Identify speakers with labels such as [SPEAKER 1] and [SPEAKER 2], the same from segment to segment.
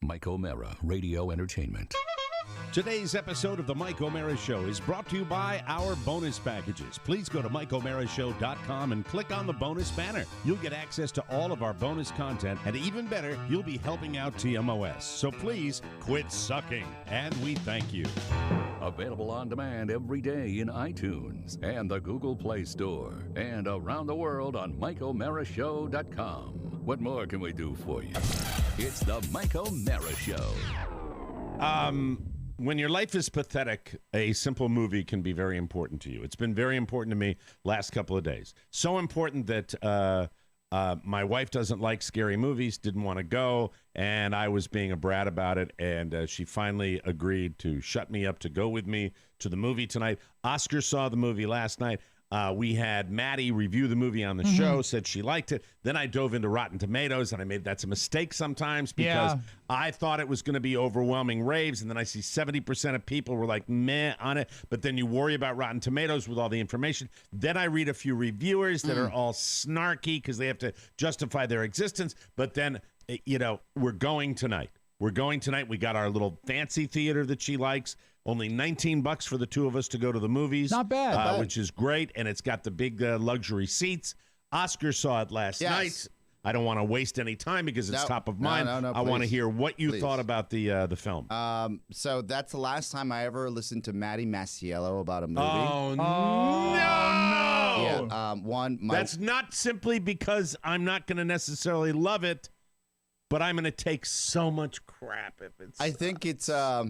[SPEAKER 1] Mike O'Mara, Radio Entertainment.
[SPEAKER 2] Today's episode of The Mike O'Mara Show is brought to you by our bonus packages. Please go to MikeO'MaraShow.com and click on the bonus banner. You'll get access to all of our bonus content, and even better, you'll be helping out TMOS. So please quit sucking, and we thank you.
[SPEAKER 1] Available on demand every day in iTunes and the Google Play Store, and around the world on MikeO'MaraShow.com. What more can we do for you? It's the Mike O'Mara Show.
[SPEAKER 2] When your life is pathetic, a simple movie can be very important to you. It's been very important to me last couple of days. So important that my wife doesn't like scary movies, didn't want to go, and I was being a brat about it, and she finally agreed to shut me up to go with me to the movie tonight. Oscar saw the movie last night. We had Maddie review the movie on the show, said she liked it. Then I dove into Rotten Tomatoes, and that's a mistake sometimes because I thought it was going to be overwhelming raves, and then I see 70% of people were like meh on it, but then you worry about Rotten Tomatoes with all the information. Then I read a few reviewers that are all snarky because they have to justify their existence, but then, we're going tonight. We're going tonight. We got our little fancy theater that she likes. Only $19 for the two of us to go to the movies.
[SPEAKER 3] Not bad.
[SPEAKER 2] Which is great, and it's got the big luxury seats. Oscar saw it last night. I don't want to waste any time because it's top of mind.
[SPEAKER 4] No,
[SPEAKER 2] I want to hear what you thought about the film.
[SPEAKER 4] So that's the last time I ever listened to Maddie Masiello about a movie.
[SPEAKER 2] Oh, no!
[SPEAKER 4] Yeah,
[SPEAKER 2] that's not simply because I'm not going to necessarily love it, but I'm going to take so much crap if it's.
[SPEAKER 4] I think it's her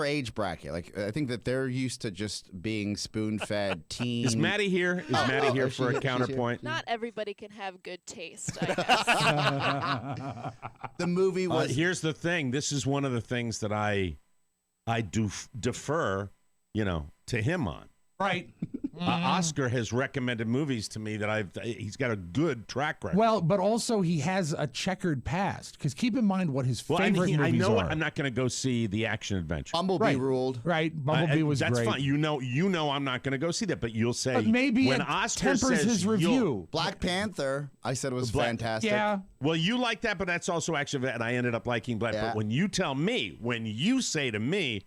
[SPEAKER 4] age bracket. Like I think that they're used to just being spoon-fed teen.
[SPEAKER 2] Is Maddie here? Is Maddie here for a counterpoint?
[SPEAKER 5] Not everybody can have good taste, I guess.
[SPEAKER 4] The movie was.
[SPEAKER 2] Here's the thing. This is one of the things that I do defer, to him on.
[SPEAKER 3] Right.
[SPEAKER 2] Oscar has recommended movies to me that he's got a good track record.
[SPEAKER 3] Well, but also he has a checkered past. Because keep in mind what his favorite movies
[SPEAKER 2] I know
[SPEAKER 3] are.
[SPEAKER 2] I'm not going to go see the action adventure.
[SPEAKER 4] Bumblebee ruled.
[SPEAKER 3] Right. Bumblebee was
[SPEAKER 2] that's
[SPEAKER 3] great.
[SPEAKER 2] Fine. You know I'm not going to go see that, but you'll say
[SPEAKER 3] but maybe
[SPEAKER 2] when
[SPEAKER 3] it
[SPEAKER 2] Oscar
[SPEAKER 3] tempers
[SPEAKER 2] says
[SPEAKER 3] his review.
[SPEAKER 4] Black Panther, I said was fantastic.
[SPEAKER 3] Yeah.
[SPEAKER 2] Well, you like that, but that's also action, and I ended up liking Black.
[SPEAKER 4] Yeah.
[SPEAKER 2] But when you say to me,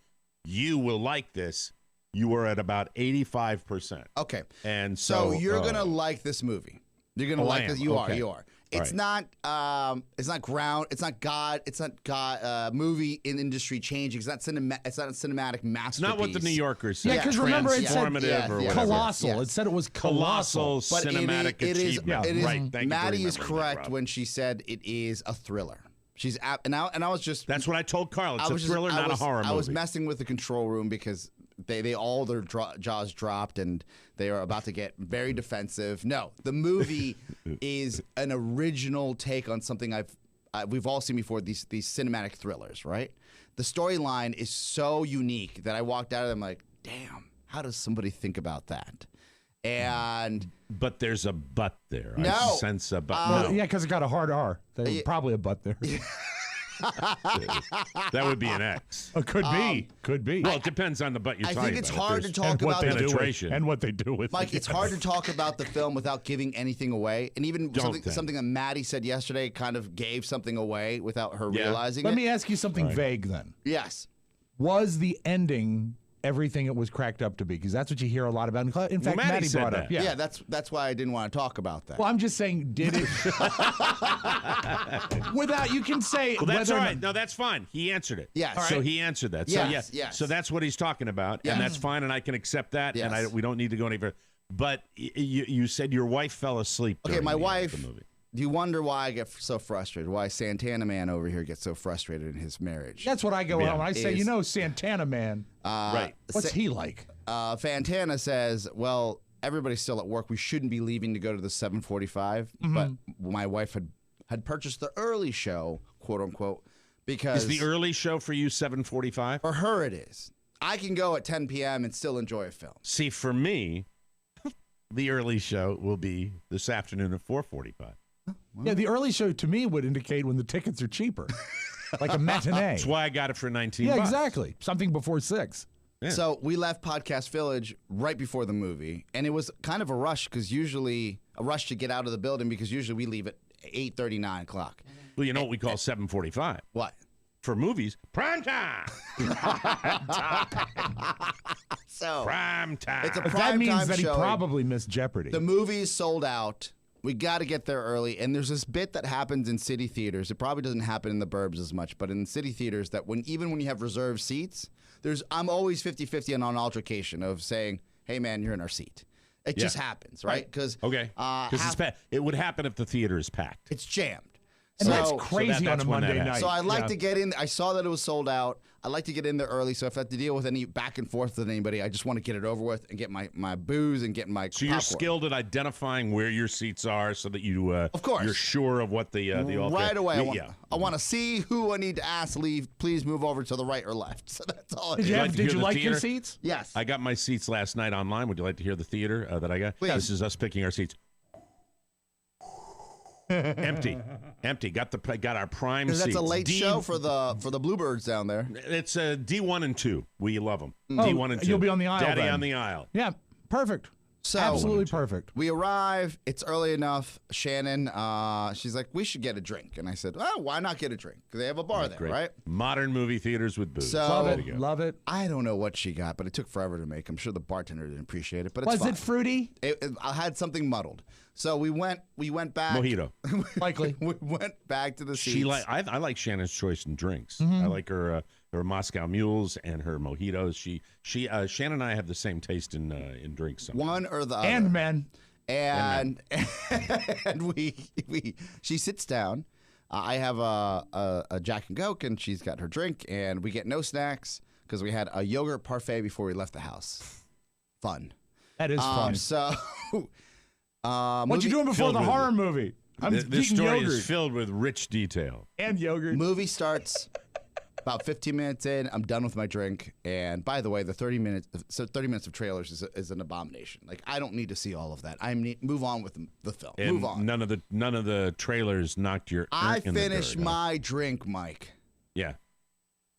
[SPEAKER 2] you will like this, you were at about 85%.
[SPEAKER 4] Okay.
[SPEAKER 2] And so
[SPEAKER 4] you're going to like this movie. You're going to like this. You
[SPEAKER 2] okay.
[SPEAKER 4] are. It's not God. It's not God movie in industry changing. It's not cinematic masterpiece.
[SPEAKER 2] It's not what the New Yorker said.
[SPEAKER 3] Yeah, because remember it said
[SPEAKER 2] colossal.
[SPEAKER 3] It said it was colossal.
[SPEAKER 2] But cinematic achievement.
[SPEAKER 4] It is,
[SPEAKER 2] right. Thank
[SPEAKER 4] Maddie
[SPEAKER 2] you
[SPEAKER 4] is correct when she said it is a thriller. She's and I was just.
[SPEAKER 2] That's what I told Carl. It's a thriller, not a horror movie.
[SPEAKER 4] I was messing with the control room because they all their jaws dropped and they are about to get very defensive. No, the movie is an original take on something we've all seen before. These cinematic thrillers, right? The storyline is so unique that I walked out of them like, damn, how does somebody think about that? But
[SPEAKER 2] there's a but there.
[SPEAKER 4] No.
[SPEAKER 2] I sense a but.
[SPEAKER 3] Yeah, because it got a hard R. There's probably a but there.
[SPEAKER 2] That would be an X.
[SPEAKER 3] Could be.
[SPEAKER 2] Well, it depends on the butt you're talking about.
[SPEAKER 4] I think it's hard to talk about
[SPEAKER 2] penetration
[SPEAKER 3] and what they do with
[SPEAKER 4] Mike,
[SPEAKER 3] it.
[SPEAKER 4] it's hard to talk about the film without giving anything away. And even something that Maddie said yesterday kind of gave something away without her realizing it.
[SPEAKER 3] Let me ask you something vague then.
[SPEAKER 4] Yes.
[SPEAKER 3] Was the ending everything it was cracked up to be? Because that's what you hear a lot about. In fact, Maddie brought up.
[SPEAKER 4] Yeah, that's why I didn't want to talk about that.
[SPEAKER 3] Well, I'm just saying, did it? Without, you can say.
[SPEAKER 2] Well, that's all right. No, that's fine. He answered it.
[SPEAKER 4] Yes.
[SPEAKER 2] Right. So he answered that.
[SPEAKER 4] Yes,
[SPEAKER 2] so So that's what he's talking about, and that's fine, and I can accept that, and we don't need to go any further. But you said your wife fell asleep.
[SPEAKER 4] Okay, my wife.
[SPEAKER 2] The movie.
[SPEAKER 4] Do you wonder why I get so frustrated? Why Santana Man over here gets so frustrated in his marriage?
[SPEAKER 3] That's what I go on. I say, Santana Man.
[SPEAKER 2] Right.
[SPEAKER 3] What's he like?
[SPEAKER 4] Fantana says, well, everybody's still at work. We shouldn't be leaving to go to the 7:45. But my wife had purchased the early show, quote unquote, because
[SPEAKER 2] is the early show for you 7:45?
[SPEAKER 4] For her, it is. I can go at 10 p.m. and still enjoy a film.
[SPEAKER 2] See, for me, the early show will be this afternoon at 4:45.
[SPEAKER 3] Yeah, the early show to me would indicate when the tickets are cheaper, like a matinee.
[SPEAKER 2] That's why I got it for $19.
[SPEAKER 3] Yeah, exactly. Something before 6.
[SPEAKER 2] Yeah.
[SPEAKER 4] So we left Podcast Village right before the movie, and it was kind of a rush to get out of the building because usually we leave at 8:30, 9 o'clock.
[SPEAKER 2] Well, you know what we call 7:45
[SPEAKER 4] What?
[SPEAKER 2] for movies? Prime time.
[SPEAKER 4] So
[SPEAKER 2] Prime time.
[SPEAKER 4] it's a
[SPEAKER 3] But that
[SPEAKER 4] prime
[SPEAKER 3] means
[SPEAKER 4] time
[SPEAKER 3] that he
[SPEAKER 4] showing.
[SPEAKER 3] probably missed Jeopardy.
[SPEAKER 4] The movie's sold out. We got to get there early. And there's this bit that happens in city theaters. It probably doesn't happen in the burbs as much, but in city theaters that even when you have reserved seats, I'm always 50-50 on an altercation of saying, hey, man, you're in our seat. It just happens, right? Because
[SPEAKER 2] okay. Because it would happen if the theater is packed.
[SPEAKER 4] it's jammed.
[SPEAKER 3] and that's
[SPEAKER 4] So-
[SPEAKER 3] crazy
[SPEAKER 2] that's
[SPEAKER 3] on a
[SPEAKER 2] when that
[SPEAKER 3] Monday
[SPEAKER 2] happens.
[SPEAKER 3] night.
[SPEAKER 4] So I like
[SPEAKER 3] Yeah.
[SPEAKER 4] to get in. I saw that it was sold out. I like to get in there early. So if I have to deal with any back and forth with anybody, I just want to get it over with and get my booze and get my
[SPEAKER 2] So you're
[SPEAKER 4] popcorn.
[SPEAKER 2] skilled at identifying where your seats are, so that you,
[SPEAKER 4] Of course.
[SPEAKER 2] you're sure of what the
[SPEAKER 4] right away.
[SPEAKER 2] Yeah.
[SPEAKER 4] I want to see who I need to ask leave. Please move over to the right or left. So that's all. It
[SPEAKER 3] Did
[SPEAKER 4] is.
[SPEAKER 3] you,
[SPEAKER 2] like to hear
[SPEAKER 3] did you
[SPEAKER 2] the
[SPEAKER 3] like your
[SPEAKER 2] theater?
[SPEAKER 3] seats?
[SPEAKER 4] Yes.
[SPEAKER 2] I got my seats last night online. Would you like to hear the theater that I got?
[SPEAKER 4] Please.
[SPEAKER 2] This is us picking our seats. Empty. Got our prime seats.
[SPEAKER 4] That's a late
[SPEAKER 2] D-
[SPEAKER 4] show for the Bluebirds down there.
[SPEAKER 2] It's D1 and 2. We love them.
[SPEAKER 3] Oh,
[SPEAKER 2] D1 and 2.
[SPEAKER 3] you'll be on the aisle
[SPEAKER 2] Daddy
[SPEAKER 3] then.
[SPEAKER 2] on the aisle.
[SPEAKER 3] Yeah, perfect.
[SPEAKER 4] So
[SPEAKER 3] Absolutely perfect.
[SPEAKER 4] we arrive. It's early enough. Shannon, she's like, we should get a drink. And I said, well, why not get a drink? Because they have a bar there,
[SPEAKER 2] Great.
[SPEAKER 4] right?
[SPEAKER 2] Modern movie theaters with booze.
[SPEAKER 4] So-
[SPEAKER 3] Love
[SPEAKER 2] There
[SPEAKER 3] it.
[SPEAKER 2] you go.
[SPEAKER 3] Love it.
[SPEAKER 4] I don't know what she got, but it took forever to make. I'm sure the bartender didn't appreciate it, but it's
[SPEAKER 3] Was
[SPEAKER 4] fine.
[SPEAKER 3] it fruity?
[SPEAKER 4] I had something muddled. So we went back.
[SPEAKER 2] Mojito.
[SPEAKER 3] Likely.
[SPEAKER 4] We went back to the seats.
[SPEAKER 2] She I like Shannon's choice in drinks.
[SPEAKER 3] Mm-hmm.
[SPEAKER 2] I like her Moscow Mules and her mojitos. Shannon and I have the same taste in drinks. Sometimes.
[SPEAKER 4] one or the other.
[SPEAKER 3] And men.
[SPEAKER 4] And she sits down. I have a Jack and Coke, and she's got her drink, and we get no snacks because we had a yogurt parfait before we left the house. Fun.
[SPEAKER 3] That is fun.
[SPEAKER 4] So,
[SPEAKER 3] What you doing before
[SPEAKER 2] filled
[SPEAKER 3] the
[SPEAKER 2] with-
[SPEAKER 3] horror movie? I'm
[SPEAKER 2] This
[SPEAKER 3] eating
[SPEAKER 2] story
[SPEAKER 3] yogurt
[SPEAKER 2] is filled with rich detail.
[SPEAKER 3] and yogurt.
[SPEAKER 4] movie starts. About 15 minutes in, I'm done with my drink. And by the way, the 30 minutes of trailers is an abomination. Like, I don't need to see all of that. Move on with the film.
[SPEAKER 2] And
[SPEAKER 4] Move on.
[SPEAKER 2] none of the trailers knocked your.
[SPEAKER 4] I
[SPEAKER 2] in the
[SPEAKER 4] finished
[SPEAKER 2] dirt, huh?
[SPEAKER 4] my drink, Mike,
[SPEAKER 2] Yeah.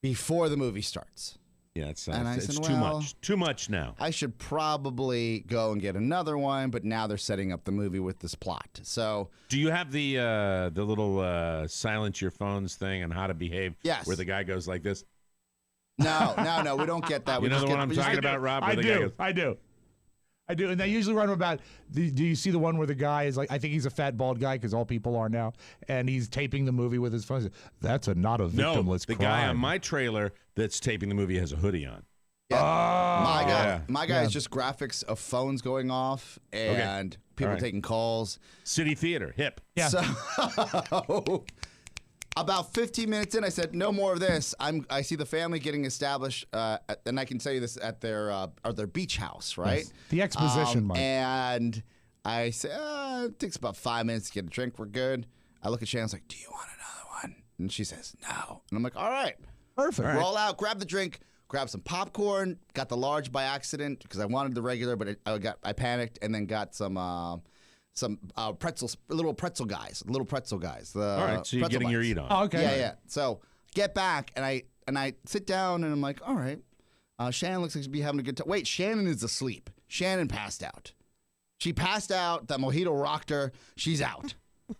[SPEAKER 4] before the movie starts.
[SPEAKER 2] Yeah, it's
[SPEAKER 4] And I
[SPEAKER 2] it's
[SPEAKER 4] said,
[SPEAKER 2] too
[SPEAKER 4] well-
[SPEAKER 2] much. Too much now.
[SPEAKER 4] I should probably go and get another one, but now they're setting up the movie with this plot. So
[SPEAKER 2] Do you have the little silence your phones thing on how to behave?
[SPEAKER 4] Yes.
[SPEAKER 2] Where the guy goes like this.
[SPEAKER 4] no, we don't get that.
[SPEAKER 2] You know
[SPEAKER 4] just
[SPEAKER 2] the one I'm
[SPEAKER 4] we just
[SPEAKER 2] talking
[SPEAKER 4] get-
[SPEAKER 2] about, Rob? Where
[SPEAKER 3] I
[SPEAKER 2] the guy
[SPEAKER 3] do.
[SPEAKER 2] goes,
[SPEAKER 3] I do. And they usually run about. Do you see the one where the guy is like? I think he's a fat bald guy because all people are now, and he's taping the movie with his phone. That's not a
[SPEAKER 2] No,
[SPEAKER 3] victimless
[SPEAKER 2] the
[SPEAKER 3] crime.
[SPEAKER 2] guy on my trailer that's taping the movie has a hoodie on.
[SPEAKER 4] Yeah.
[SPEAKER 2] yeah.
[SPEAKER 4] My guy is just graphics of phones going off and people
[SPEAKER 2] All right.
[SPEAKER 4] taking calls.
[SPEAKER 2] City Theater, hip.
[SPEAKER 3] Yeah.
[SPEAKER 4] So about 15 minutes in, I said, "No more of this." I see the family getting established, and I can tell you this at their beach house, right?
[SPEAKER 3] Yes. The exposition, Mike.
[SPEAKER 4] And I say, "It takes about 5 minutes to get a drink. We're good." I look at Shannon, I was like, "Do you want another one?" And she says, "No." And I'm like, "All right."
[SPEAKER 3] Perfect.
[SPEAKER 4] Roll out, grab the drink, grab some popcorn. Got the large by accident because I wanted the regular, but I panicked and then got some pretzels, little pretzel guys.
[SPEAKER 2] All right, so you're
[SPEAKER 4] pretzel
[SPEAKER 2] getting your
[SPEAKER 4] bites.
[SPEAKER 2] eat on.
[SPEAKER 3] Oh, okay.
[SPEAKER 4] Yeah. So get back and I sit down and I'm like, all right. Shannon looks like she'd be having a good time. Wait, Shannon is asleep. Shannon passed out. She passed out. That mojito rocked her. She's out.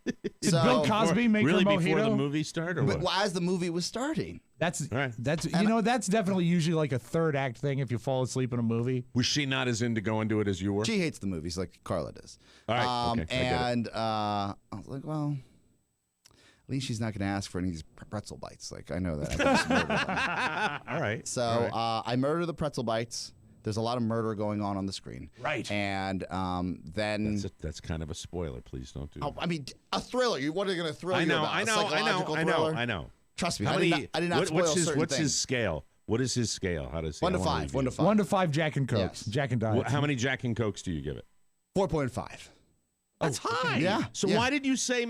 [SPEAKER 3] Did Bill Cosby make
[SPEAKER 2] really
[SPEAKER 3] her mojito?
[SPEAKER 2] before the movie started, or
[SPEAKER 4] But
[SPEAKER 2] what?
[SPEAKER 4] as the movie was starting.
[SPEAKER 3] That's
[SPEAKER 2] Right.
[SPEAKER 3] that's that's definitely usually like a third act thing if you fall asleep in a movie.
[SPEAKER 2] Was she not as into going to it as you were?
[SPEAKER 4] She hates the movies like Carla does.
[SPEAKER 2] All right, okay, I get it.
[SPEAKER 4] And I was like, well, at least she's not going to ask for any of these pretzel bites. Like, I know that. I can just murder them.
[SPEAKER 2] All right.
[SPEAKER 4] So
[SPEAKER 2] all right.
[SPEAKER 4] I murder the pretzel bites. There's a lot of murder going on the screen.
[SPEAKER 3] Right.
[SPEAKER 4] And then,
[SPEAKER 2] That's kind of a spoiler. Please don't do that.
[SPEAKER 4] I mean, a thriller. What are you going to thrill
[SPEAKER 2] I
[SPEAKER 4] you
[SPEAKER 2] know,
[SPEAKER 4] about?
[SPEAKER 2] I
[SPEAKER 4] A
[SPEAKER 2] know,
[SPEAKER 4] psychological thriller?
[SPEAKER 2] I know.
[SPEAKER 4] Trust me,
[SPEAKER 2] How
[SPEAKER 4] I
[SPEAKER 2] many-
[SPEAKER 4] did not spoil certain
[SPEAKER 2] what's
[SPEAKER 4] things.
[SPEAKER 2] his scale? What is his scale? How does he?
[SPEAKER 4] 1 to
[SPEAKER 2] I wanna
[SPEAKER 4] 5.
[SPEAKER 2] review
[SPEAKER 4] 1 to
[SPEAKER 2] it.
[SPEAKER 4] 5.
[SPEAKER 3] 1 to 5 Jack and Cokes.
[SPEAKER 4] Yes.
[SPEAKER 3] Jack and Diet.
[SPEAKER 2] How many Jack and Cokes do you give it?
[SPEAKER 4] 4.5.
[SPEAKER 2] That's high.
[SPEAKER 4] Yeah.
[SPEAKER 2] So
[SPEAKER 4] yeah.
[SPEAKER 2] why did you say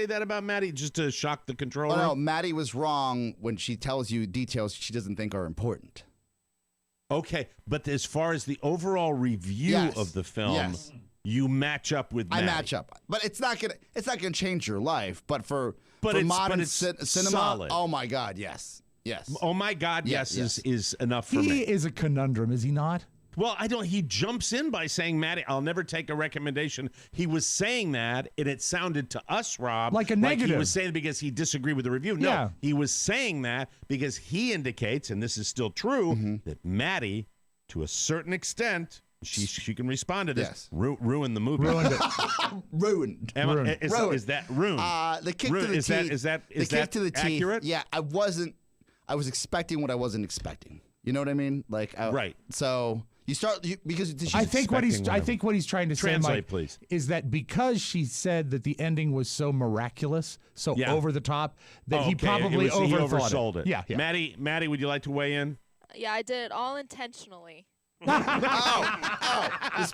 [SPEAKER 2] that about Maddie? Just to shock the controller?
[SPEAKER 4] Oh, no, Maddie was wrong when she tells you details she doesn't think are important.
[SPEAKER 2] Okay, but as far as the overall review
[SPEAKER 4] Yes.
[SPEAKER 2] of the film,
[SPEAKER 4] Yes.
[SPEAKER 2] you match up with Maddie.
[SPEAKER 4] I match up, but it's not gonna change your life. But for
[SPEAKER 2] But it's-
[SPEAKER 4] modern
[SPEAKER 2] but it's
[SPEAKER 4] cinema,
[SPEAKER 2] solid.
[SPEAKER 4] oh my God, yes.
[SPEAKER 2] Oh my God,
[SPEAKER 4] Yes,
[SPEAKER 2] yes,
[SPEAKER 4] yes.
[SPEAKER 2] is enough for
[SPEAKER 3] He
[SPEAKER 2] me.
[SPEAKER 3] is a conundrum, is he not?
[SPEAKER 2] Well, I don't. He jumps in by saying, "Maddie, I'll never take a recommendation." He was saying that, and it sounded to us, Rob,
[SPEAKER 3] like a
[SPEAKER 2] Like
[SPEAKER 3] negative.
[SPEAKER 2] he was saying because he disagreed with the review. No,
[SPEAKER 3] Yeah.
[SPEAKER 2] he was saying that because he indicates, and this is still true, that Maddie, to a certain extent, she can respond to this.
[SPEAKER 4] Yes.
[SPEAKER 2] Ruined the movie.
[SPEAKER 3] Ruined it.
[SPEAKER 4] Ruined.
[SPEAKER 3] Ruined.
[SPEAKER 2] Is that ruined?
[SPEAKER 4] The kick to the
[SPEAKER 2] Is
[SPEAKER 4] teeth.
[SPEAKER 2] that
[SPEAKER 4] the kick to the teeth.
[SPEAKER 2] accurate?
[SPEAKER 4] Yeah, I was expecting what I wasn't expecting. You know what I mean? Like,
[SPEAKER 2] Right.
[SPEAKER 4] So you start because she's
[SPEAKER 3] I think what he's
[SPEAKER 2] expecting
[SPEAKER 3] trying to say,
[SPEAKER 2] Translate,
[SPEAKER 3] Mike,
[SPEAKER 2] please.
[SPEAKER 3] is that because she said that the ending was so miraculous, so
[SPEAKER 2] Yeah.
[SPEAKER 3] over the top, that he
[SPEAKER 2] Okay,
[SPEAKER 3] probably
[SPEAKER 2] he
[SPEAKER 3] overthought
[SPEAKER 2] oversold it.
[SPEAKER 3] Yeah.
[SPEAKER 2] Maddie, would you like to weigh in?
[SPEAKER 5] Yeah, I did it all intentionally.
[SPEAKER 4] this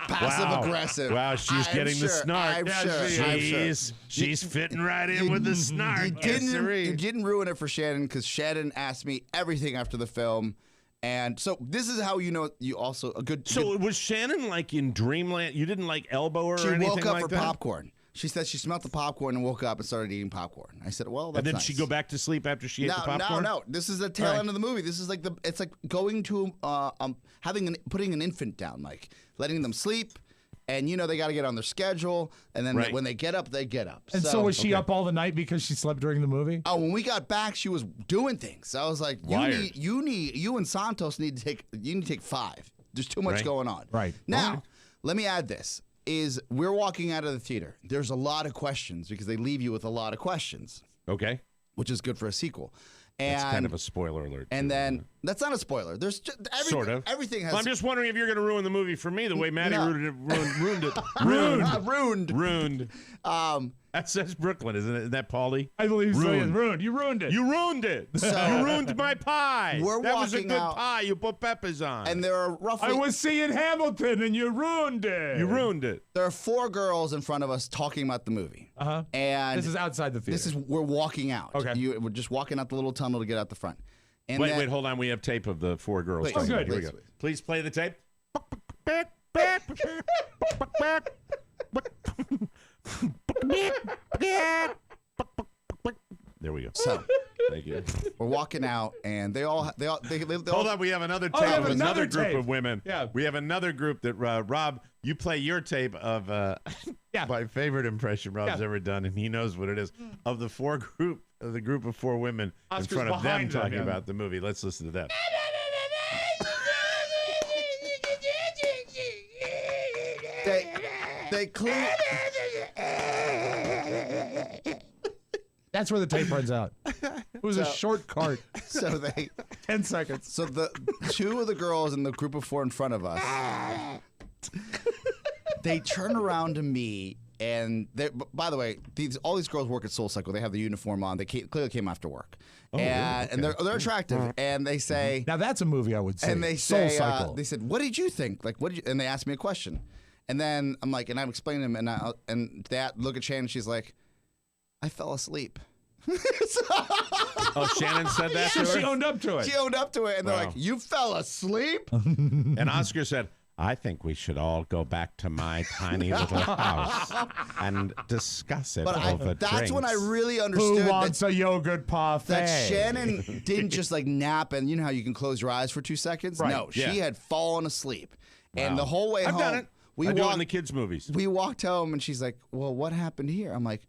[SPEAKER 4] passive aggressive.
[SPEAKER 2] Wow, she's
[SPEAKER 4] I'm
[SPEAKER 2] getting the
[SPEAKER 4] sure,
[SPEAKER 2] snark.
[SPEAKER 4] I'm sure. I'm sure.
[SPEAKER 2] She's fitting right in with the snark.
[SPEAKER 4] You didn't ruin it for Shannon because Shannon asked me everything after the film. And so this is how you know you also a good.
[SPEAKER 2] So was Shannon like in dreamland? You didn't like elbow her
[SPEAKER 4] She
[SPEAKER 2] or anything
[SPEAKER 4] woke up
[SPEAKER 2] like
[SPEAKER 4] for
[SPEAKER 2] that?
[SPEAKER 4] popcorn. She said she smelled the popcorn and woke up and started eating popcorn. I said, "Well, that's
[SPEAKER 2] And then
[SPEAKER 4] nice.
[SPEAKER 2] she go back to sleep after she ate the popcorn?
[SPEAKER 4] No. This is the tail
[SPEAKER 2] Right.
[SPEAKER 4] end of the movie. This is like it's like going to putting an infant down, like letting them sleep, and they got to get on their schedule, and then
[SPEAKER 2] Right.
[SPEAKER 4] when they get up, they get up.
[SPEAKER 3] And so was she up all the night because she slept during the movie?
[SPEAKER 4] Oh, when we got back, she was doing things. So I was like,
[SPEAKER 2] Wired.
[SPEAKER 4] you and Santos need to take 5. There's too much
[SPEAKER 2] Right.
[SPEAKER 4] going on.
[SPEAKER 3] Right.
[SPEAKER 4] Now,
[SPEAKER 2] Okay.
[SPEAKER 4] let me add this. Is we're walking out of the theater. There's a lot of questions because they leave you with a lot of questions,
[SPEAKER 2] Okay.
[SPEAKER 4] which is good for a sequel. And
[SPEAKER 2] That's kind of a spoiler alert.
[SPEAKER 4] and
[SPEAKER 2] too,
[SPEAKER 4] then
[SPEAKER 2] isn't
[SPEAKER 4] that's not a spoiler. There's just
[SPEAKER 2] Sort of.
[SPEAKER 4] everything has
[SPEAKER 2] it? I'm just wondering if you're going to ruin the movie for me the way Maddie
[SPEAKER 4] No.
[SPEAKER 2] ruined it.
[SPEAKER 4] ruined.
[SPEAKER 2] Ruined. That says Brooklyn, isn't it? Isn't that Paulie?
[SPEAKER 3] I believe so.
[SPEAKER 2] Ruined.
[SPEAKER 3] Ruined. You ruined it.
[SPEAKER 2] You ruined it. You ruined my pie.
[SPEAKER 4] We're
[SPEAKER 2] that was a
[SPEAKER 4] walking
[SPEAKER 2] good
[SPEAKER 4] out-
[SPEAKER 2] pie. You put peppers on.
[SPEAKER 4] And there are roughly
[SPEAKER 3] I was seeing Hamilton and you ruined it.
[SPEAKER 2] you ruined it.
[SPEAKER 4] there are 4 girls in front of us talking about the movie.
[SPEAKER 3] Uh-huh.
[SPEAKER 4] And
[SPEAKER 3] This is outside the theater.
[SPEAKER 4] we're walking out.
[SPEAKER 3] Okay.
[SPEAKER 4] We're just walking out the little tunnel to get out the front. And
[SPEAKER 2] Wait,
[SPEAKER 4] then,
[SPEAKER 2] hold on. We have tape of the 4 girls.
[SPEAKER 4] Please.
[SPEAKER 2] talking
[SPEAKER 3] Oh,
[SPEAKER 2] about
[SPEAKER 3] good.
[SPEAKER 2] it. Here we
[SPEAKER 4] Please.
[SPEAKER 2] go. Please play the tape. There we go.
[SPEAKER 4] So
[SPEAKER 2] Thank you.
[SPEAKER 4] we're walking out, and they all
[SPEAKER 2] Hold on, we have another tape
[SPEAKER 3] we have
[SPEAKER 2] of another
[SPEAKER 3] another
[SPEAKER 2] group
[SPEAKER 3] tape.
[SPEAKER 2] of women.
[SPEAKER 3] Yeah.
[SPEAKER 2] We have another group that, Rob, you play your tape of
[SPEAKER 3] Yeah.
[SPEAKER 2] my favorite impression Rob's
[SPEAKER 3] Yeah.
[SPEAKER 2] ever done, and he knows what it is, of the group of 4 women
[SPEAKER 3] Oscar's
[SPEAKER 2] in front of them
[SPEAKER 3] behind them,
[SPEAKER 2] talking
[SPEAKER 3] yeah.
[SPEAKER 2] about the movie. Let's listen to that.
[SPEAKER 4] they clear.
[SPEAKER 3] That's where the tape runs out. It was a short cart.
[SPEAKER 4] So they
[SPEAKER 3] 10 seconds.
[SPEAKER 4] so the 2 of the girls in the group of 4 in front of us, they turn around to me. And by the way, all these girls work at Soul Cycle. They have the uniform on. They clearly came after work, and they're attractive. And they say,
[SPEAKER 3] Now that's a movie I would say.
[SPEAKER 4] and they
[SPEAKER 3] Soul
[SPEAKER 4] say,
[SPEAKER 3] Cycle.
[SPEAKER 4] they said, "What did you think? Like, what did you?" And they asked me a question, and then I'm like, and I'm explaining them, and they look at Shannon. She's like, "I fell asleep."
[SPEAKER 2] Oh, Shannon said that to
[SPEAKER 3] She
[SPEAKER 2] her?
[SPEAKER 3] owned up to it.
[SPEAKER 4] She owned up to it, and they're
[SPEAKER 2] Wow.
[SPEAKER 4] like, "You fell asleep?"
[SPEAKER 2] And Oscar said, I think we should all go back to my tiny little house and discuss it
[SPEAKER 4] But
[SPEAKER 2] over
[SPEAKER 4] that's when I
[SPEAKER 2] drinks."
[SPEAKER 4] really
[SPEAKER 3] Who
[SPEAKER 4] understood
[SPEAKER 3] wants a yogurt parfait?
[SPEAKER 4] that Shannon didn't just like nap, and you know how you can close your eyes for 2 seconds?
[SPEAKER 3] Right.
[SPEAKER 4] No,
[SPEAKER 2] Yeah.
[SPEAKER 4] she had fallen asleep, and
[SPEAKER 2] Wow.
[SPEAKER 4] the whole way
[SPEAKER 2] I've
[SPEAKER 4] home,
[SPEAKER 2] done it.
[SPEAKER 4] we
[SPEAKER 2] I do it in
[SPEAKER 4] walked.
[SPEAKER 2] the kids' movies.
[SPEAKER 4] We walked home, and she's like, "Well, what happened here?" I'm like,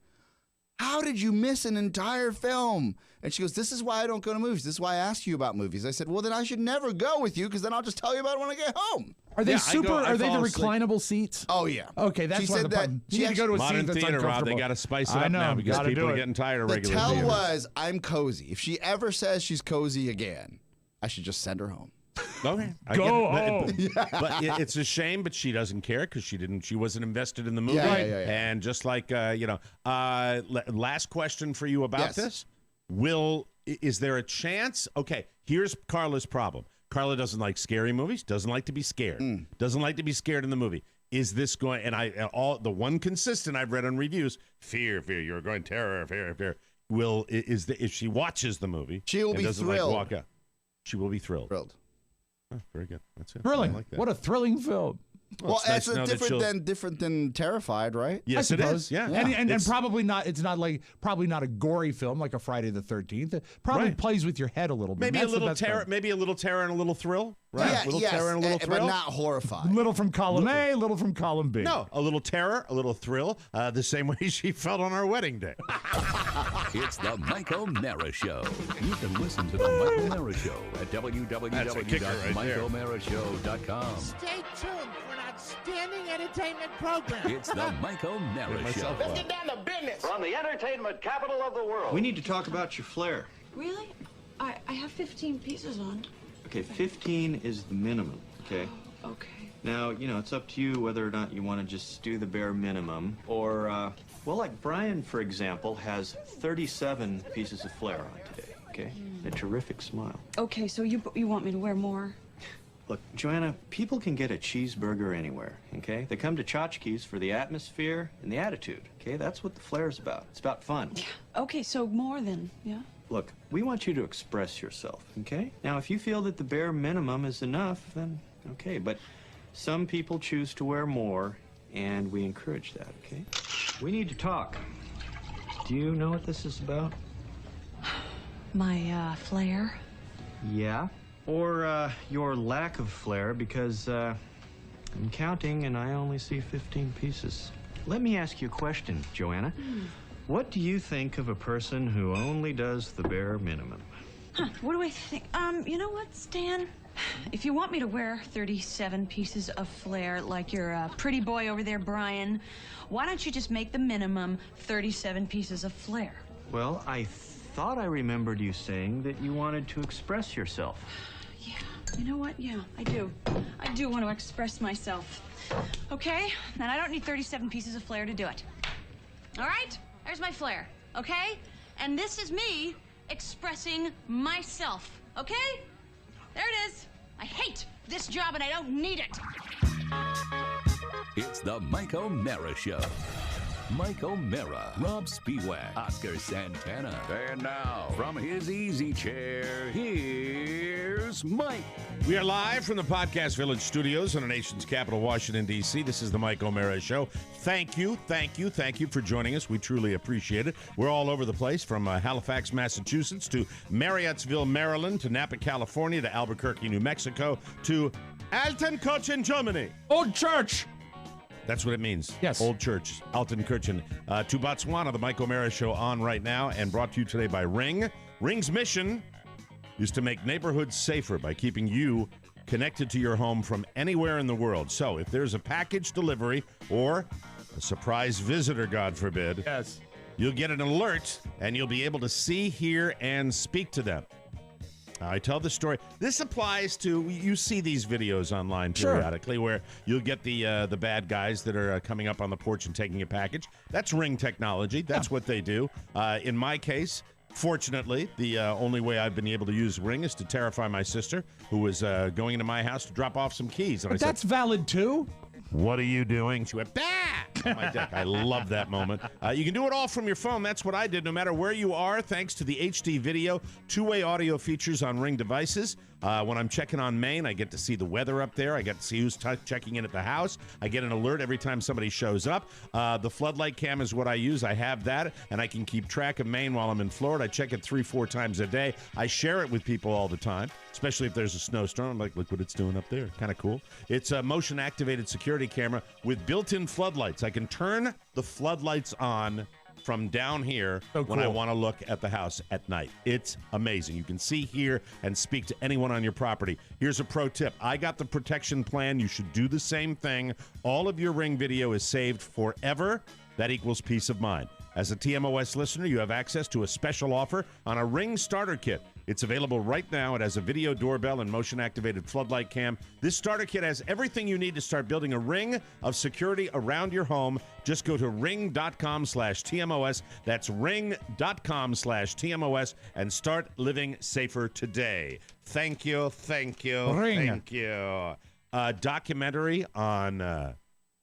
[SPEAKER 4] "How did you miss an entire film?" And she goes, "This is why I don't go to movies. This is why I ask you about movies." I said, "Well, then I should never go with you because then I'll just tell you about it when I get home."
[SPEAKER 3] Are they
[SPEAKER 2] Yeah,
[SPEAKER 3] super?
[SPEAKER 2] I
[SPEAKER 3] Are they the
[SPEAKER 2] fall asleep.
[SPEAKER 3] reclinable seats?
[SPEAKER 4] Oh yeah.
[SPEAKER 3] Okay, that's
[SPEAKER 4] She
[SPEAKER 3] one
[SPEAKER 4] said
[SPEAKER 3] of the
[SPEAKER 4] that
[SPEAKER 3] problems.
[SPEAKER 4] she
[SPEAKER 3] You need to go to a
[SPEAKER 2] Modern
[SPEAKER 3] seat that's
[SPEAKER 2] theater, Rob, they
[SPEAKER 3] uncomfortable.
[SPEAKER 2] got to spice it
[SPEAKER 3] I
[SPEAKER 2] up
[SPEAKER 3] know,
[SPEAKER 2] now because
[SPEAKER 3] gotta
[SPEAKER 2] people
[SPEAKER 3] do
[SPEAKER 2] are
[SPEAKER 3] it.
[SPEAKER 2] getting tired of
[SPEAKER 4] The
[SPEAKER 2] regular
[SPEAKER 4] tell
[SPEAKER 2] theater.
[SPEAKER 4] was, "I'm cozy. If she ever says she's cozy again, I should just send her home."
[SPEAKER 2] Okay, I
[SPEAKER 3] Go
[SPEAKER 2] get it. But it's a shame, but she doesn't care because she wasn't invested in the movie.
[SPEAKER 4] Yeah.
[SPEAKER 2] And just like last question for you about
[SPEAKER 4] Yes.
[SPEAKER 2] this: is there a chance? Okay, here's Carla's problem. Carla doesn't like scary movies. Doesn't like to be scared. Doesn't like to be scared in the movie. Is this going? And the one consistent I've read on reviews: fear, you're going terror, fear. If she watches the movie,
[SPEAKER 4] She will
[SPEAKER 2] and
[SPEAKER 4] be
[SPEAKER 2] doesn't
[SPEAKER 4] thrilled.
[SPEAKER 2] Like walk out. She will be thrilled.
[SPEAKER 4] Thrilled.
[SPEAKER 2] Oh, very good. That's it.
[SPEAKER 3] Thrilling.
[SPEAKER 2] I like that.
[SPEAKER 3] What a thrilling film.
[SPEAKER 4] Well,
[SPEAKER 2] it's nice
[SPEAKER 4] that's
[SPEAKER 2] to know that
[SPEAKER 4] different than Terrified, right?
[SPEAKER 2] Yes,
[SPEAKER 3] I
[SPEAKER 2] it
[SPEAKER 3] suppose.
[SPEAKER 2] is. Yeah.
[SPEAKER 3] And probably not. It's not like probably not a gory film like a Friday the 13th. It probably
[SPEAKER 2] Right.
[SPEAKER 3] plays with your head a little bit.
[SPEAKER 2] Maybe
[SPEAKER 3] That's
[SPEAKER 2] a
[SPEAKER 3] the
[SPEAKER 2] little
[SPEAKER 3] best
[SPEAKER 2] terror.
[SPEAKER 3] part.
[SPEAKER 2] Maybe a little terror and a little thrill. Right.
[SPEAKER 4] Yeah,
[SPEAKER 2] a little
[SPEAKER 4] yes,
[SPEAKER 2] terror and a little thrill.
[SPEAKER 4] but not horrified.
[SPEAKER 3] Little from column A, little from column B.
[SPEAKER 2] No, a little terror, a little thrill, the same way she felt on our wedding day.
[SPEAKER 1] It's the Mike O'Mara Show. You can listen to the Mike O'Mara Show at www.mikeomarashow.com.
[SPEAKER 6] Stay tuned for an outstanding entertainment program.
[SPEAKER 1] It's the Mike O'Mara Show.
[SPEAKER 6] Let's get down to business.
[SPEAKER 7] From the entertainment capital of the world.
[SPEAKER 8] We need to talk about your flair.
[SPEAKER 9] Really? I have 15 pieces on.
[SPEAKER 8] Okay, 15 is the minimum, okay?
[SPEAKER 9] Okay.
[SPEAKER 8] Now, it's up to you whether or not you want to just do the bare minimum or, well, like Brian, for example, has 37 pieces of flair on today, okay? A terrific smile.
[SPEAKER 9] Okay, so you want me to wear more?
[SPEAKER 8] Look, Joanna, people can get a cheeseburger anywhere, okay? They come to Tchotchkes for the atmosphere and the attitude, okay? That's what the flair's about. It's about fun.
[SPEAKER 9] Yeah. Okay, so more than, yeah?
[SPEAKER 8] Look, we want you to express yourself, okay? Now, if you feel that the bare minimum is enough, then okay, but some people choose to wear more, and we encourage that, okay? We need to talk. Do you know what this is about?
[SPEAKER 9] My, flair?
[SPEAKER 8] Yeah. Or, your lack of flair, because, I'm counting and I only see 15 pieces. Let me ask you a question, Joanna. What do you think of a person who only does the bare minimum?
[SPEAKER 9] Huh, what do I think? You know what, Stan? If you want me to wear 37 pieces of flair like your pretty boy over there, Brian, why don't you just make the minimum 37 pieces of flair?
[SPEAKER 8] Well, I thought I remembered you saying that you wanted to express yourself.
[SPEAKER 9] Yeah, you know what? Yeah, I do. I do want to express myself. Okay? And I don't need 37 pieces of flair to do it. All right? There's my flair, okay? And this is me expressing myself, okay? There it is. I hate this job and I don't need it.
[SPEAKER 1] It's the Mike O'Mara Show. Mike O'Mara, Rob Spiewak, Oscar Santana. And now, from his easy chair, here's Mike.
[SPEAKER 2] We are live from the Podcast Village studios in the nation's capital, Washington, D.C. This is the Mike O'Mara Show. Thank you for joining us. We truly appreciate it. We're all over the place, from Halifax, Massachusetts, to Marriottsville, Maryland, to Napa, California, to Albuquerque, New Mexico, to Altenkirchen, Germany.
[SPEAKER 3] Old church.
[SPEAKER 2] That's what it means.
[SPEAKER 3] Yes.
[SPEAKER 2] Old Church, Altenkirchen. To Botswana, the Mike O'Mara Show on right now, and brought to you today by Ring. Ring's mission is to make neighborhoods safer by keeping you connected to your home from anywhere in the world. So if there's a package delivery or a surprise visitor, God forbid,
[SPEAKER 3] Yes.
[SPEAKER 2] you'll get an alert and you'll be able to see, hear, and speak to them. I tell the story. This applies to, you see these videos online periodically where you'll get the bad guys that are coming up on the porch and taking a package. That's Ring technology. That's what they do. In my case, fortunately, the only way I've been able to use Ring is to terrify my sister, who was going into my house to drop off some keys. And
[SPEAKER 3] But
[SPEAKER 2] I said,
[SPEAKER 3] that's valid too.
[SPEAKER 2] "What are you doing?" She went, "Bah!" on my deck. I love that moment. You can do it all from your phone. That's what I did, no matter where you are, thanks to the HD video, two-way audio features on Ring devices. When I'm checking on Maine, I get to see the weather up there. I get to see who's checking in at the house. I get an alert every time somebody shows up. The floodlight cam is what I use. I have that, and I can keep track of Maine while I'm in Florida. I check it 3-4 times a day. I share it with people all the time, especially if there's a snowstorm. I'm like, look what it's doing up there. Kind of cool. It's a motion-activated security camera with built-in floodlights. I can turn the floodlights on from down here when I want to look at the house at night. It's amazing. You can see, hear, and speak to anyone on your property. Here's a pro tip. I got the protection plan. You should do the same thing. All of your Ring video is saved forever. That equals peace of mind. As a TMOS listener, you have access to a special offer on a Ring starter kit. It's available right now. It has a video doorbell and motion-activated floodlight cam. This starter kit has everything you need to start building a ring of security around your home. Just go to ring.com/TMOS. That's ring.com/TMOS and start living safer today. Thank you.
[SPEAKER 3] Ring.
[SPEAKER 2] Thank you. Documentary on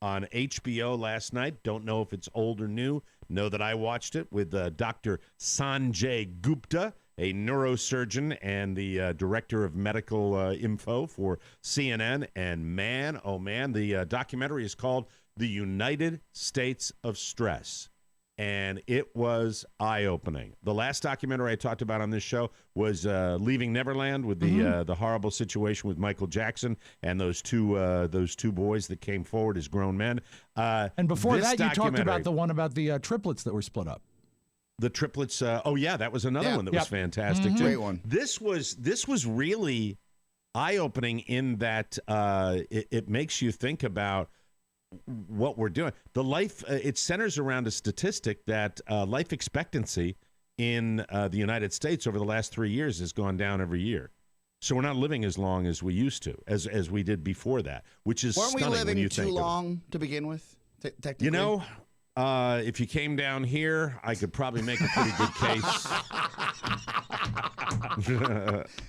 [SPEAKER 2] HBO last night. Don't know if it's old or new. Know that I watched it with Dr. Sanjay Gupta. a neurosurgeon and the director of medical info for CNN. And man, oh man, the documentary is called The United States of Stress. And it was eye-opening. The last documentary I talked about on this show was Leaving Neverland, with the horrible situation with Michael Jackson and those two boys that came forward as grown men.
[SPEAKER 3] And before that, you talked about the one about the triplets that were split up.
[SPEAKER 2] The triplets. Oh yeah, that was another one that was fantastic too.
[SPEAKER 4] Great one.
[SPEAKER 2] This was really eye-opening in that it makes you think about what we're doing. The life, it centers around a statistic that life expectancy in the United States over the last 3 years has gone down every year. So we're not living as long as we used to, as we did before that, which is
[SPEAKER 4] Weren't we
[SPEAKER 2] stunning
[SPEAKER 4] living
[SPEAKER 2] when you
[SPEAKER 4] too
[SPEAKER 2] think
[SPEAKER 4] long to begin with? Technically,
[SPEAKER 2] you know, if you came down here, I could probably make a pretty good case.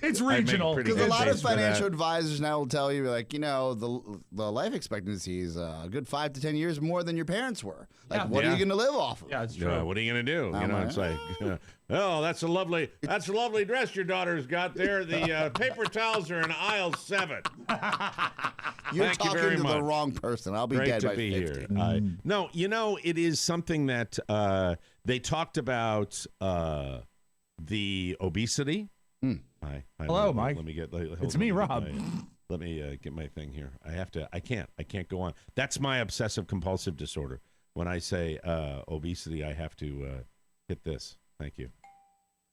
[SPEAKER 3] It's regional.
[SPEAKER 4] Because a lot of financial advisors now will tell you, like, you know, the life expectancy is a good 5 to 10 years more than your parents were. Like, what are you going to live off of?
[SPEAKER 3] Yeah, it's true.
[SPEAKER 2] What are you going to do? You know, it's like, oh, that's a lovely dress your daughter's got there. The paper towels are in aisle 7.
[SPEAKER 4] You're
[SPEAKER 2] Thank
[SPEAKER 4] talking
[SPEAKER 2] you very
[SPEAKER 4] to
[SPEAKER 2] much.
[SPEAKER 4] the wrong person. I'll be
[SPEAKER 2] Great
[SPEAKER 4] dead
[SPEAKER 2] to
[SPEAKER 4] by
[SPEAKER 2] be
[SPEAKER 4] 50.
[SPEAKER 2] here. No, you know, it is something that they talked about the obesity. Hi,
[SPEAKER 3] hello, Mike.
[SPEAKER 2] Let me get.
[SPEAKER 3] It's me, Rob.
[SPEAKER 2] Let me get my thing here. I can't go on. That's my obsessive compulsive disorder. When I say obesity, I have to hit this. Thank you.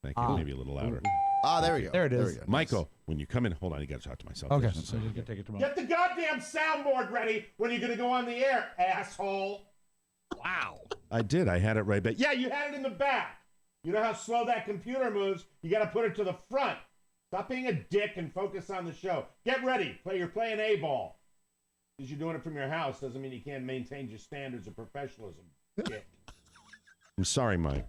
[SPEAKER 2] Maybe a little louder.
[SPEAKER 4] There we go.
[SPEAKER 3] There it is.
[SPEAKER 4] We go.
[SPEAKER 2] Michael, when you come in, hold on. You got to talk to myself.
[SPEAKER 3] Okay.
[SPEAKER 2] First.
[SPEAKER 3] So just take it to
[SPEAKER 6] Get the goddamn soundboard ready when you're going to go on the air, asshole. Wow.
[SPEAKER 2] I did. I had it right back.
[SPEAKER 6] Yeah, you had it in the back. You know how slow that computer moves? You got to put it to the front. Stop being a dick and focus on the show. Get ready. You're playing A-ball. Because you're doing it from your house doesn't mean you can't maintain your standards of professionalism. Dick.
[SPEAKER 2] I'm sorry, Mike.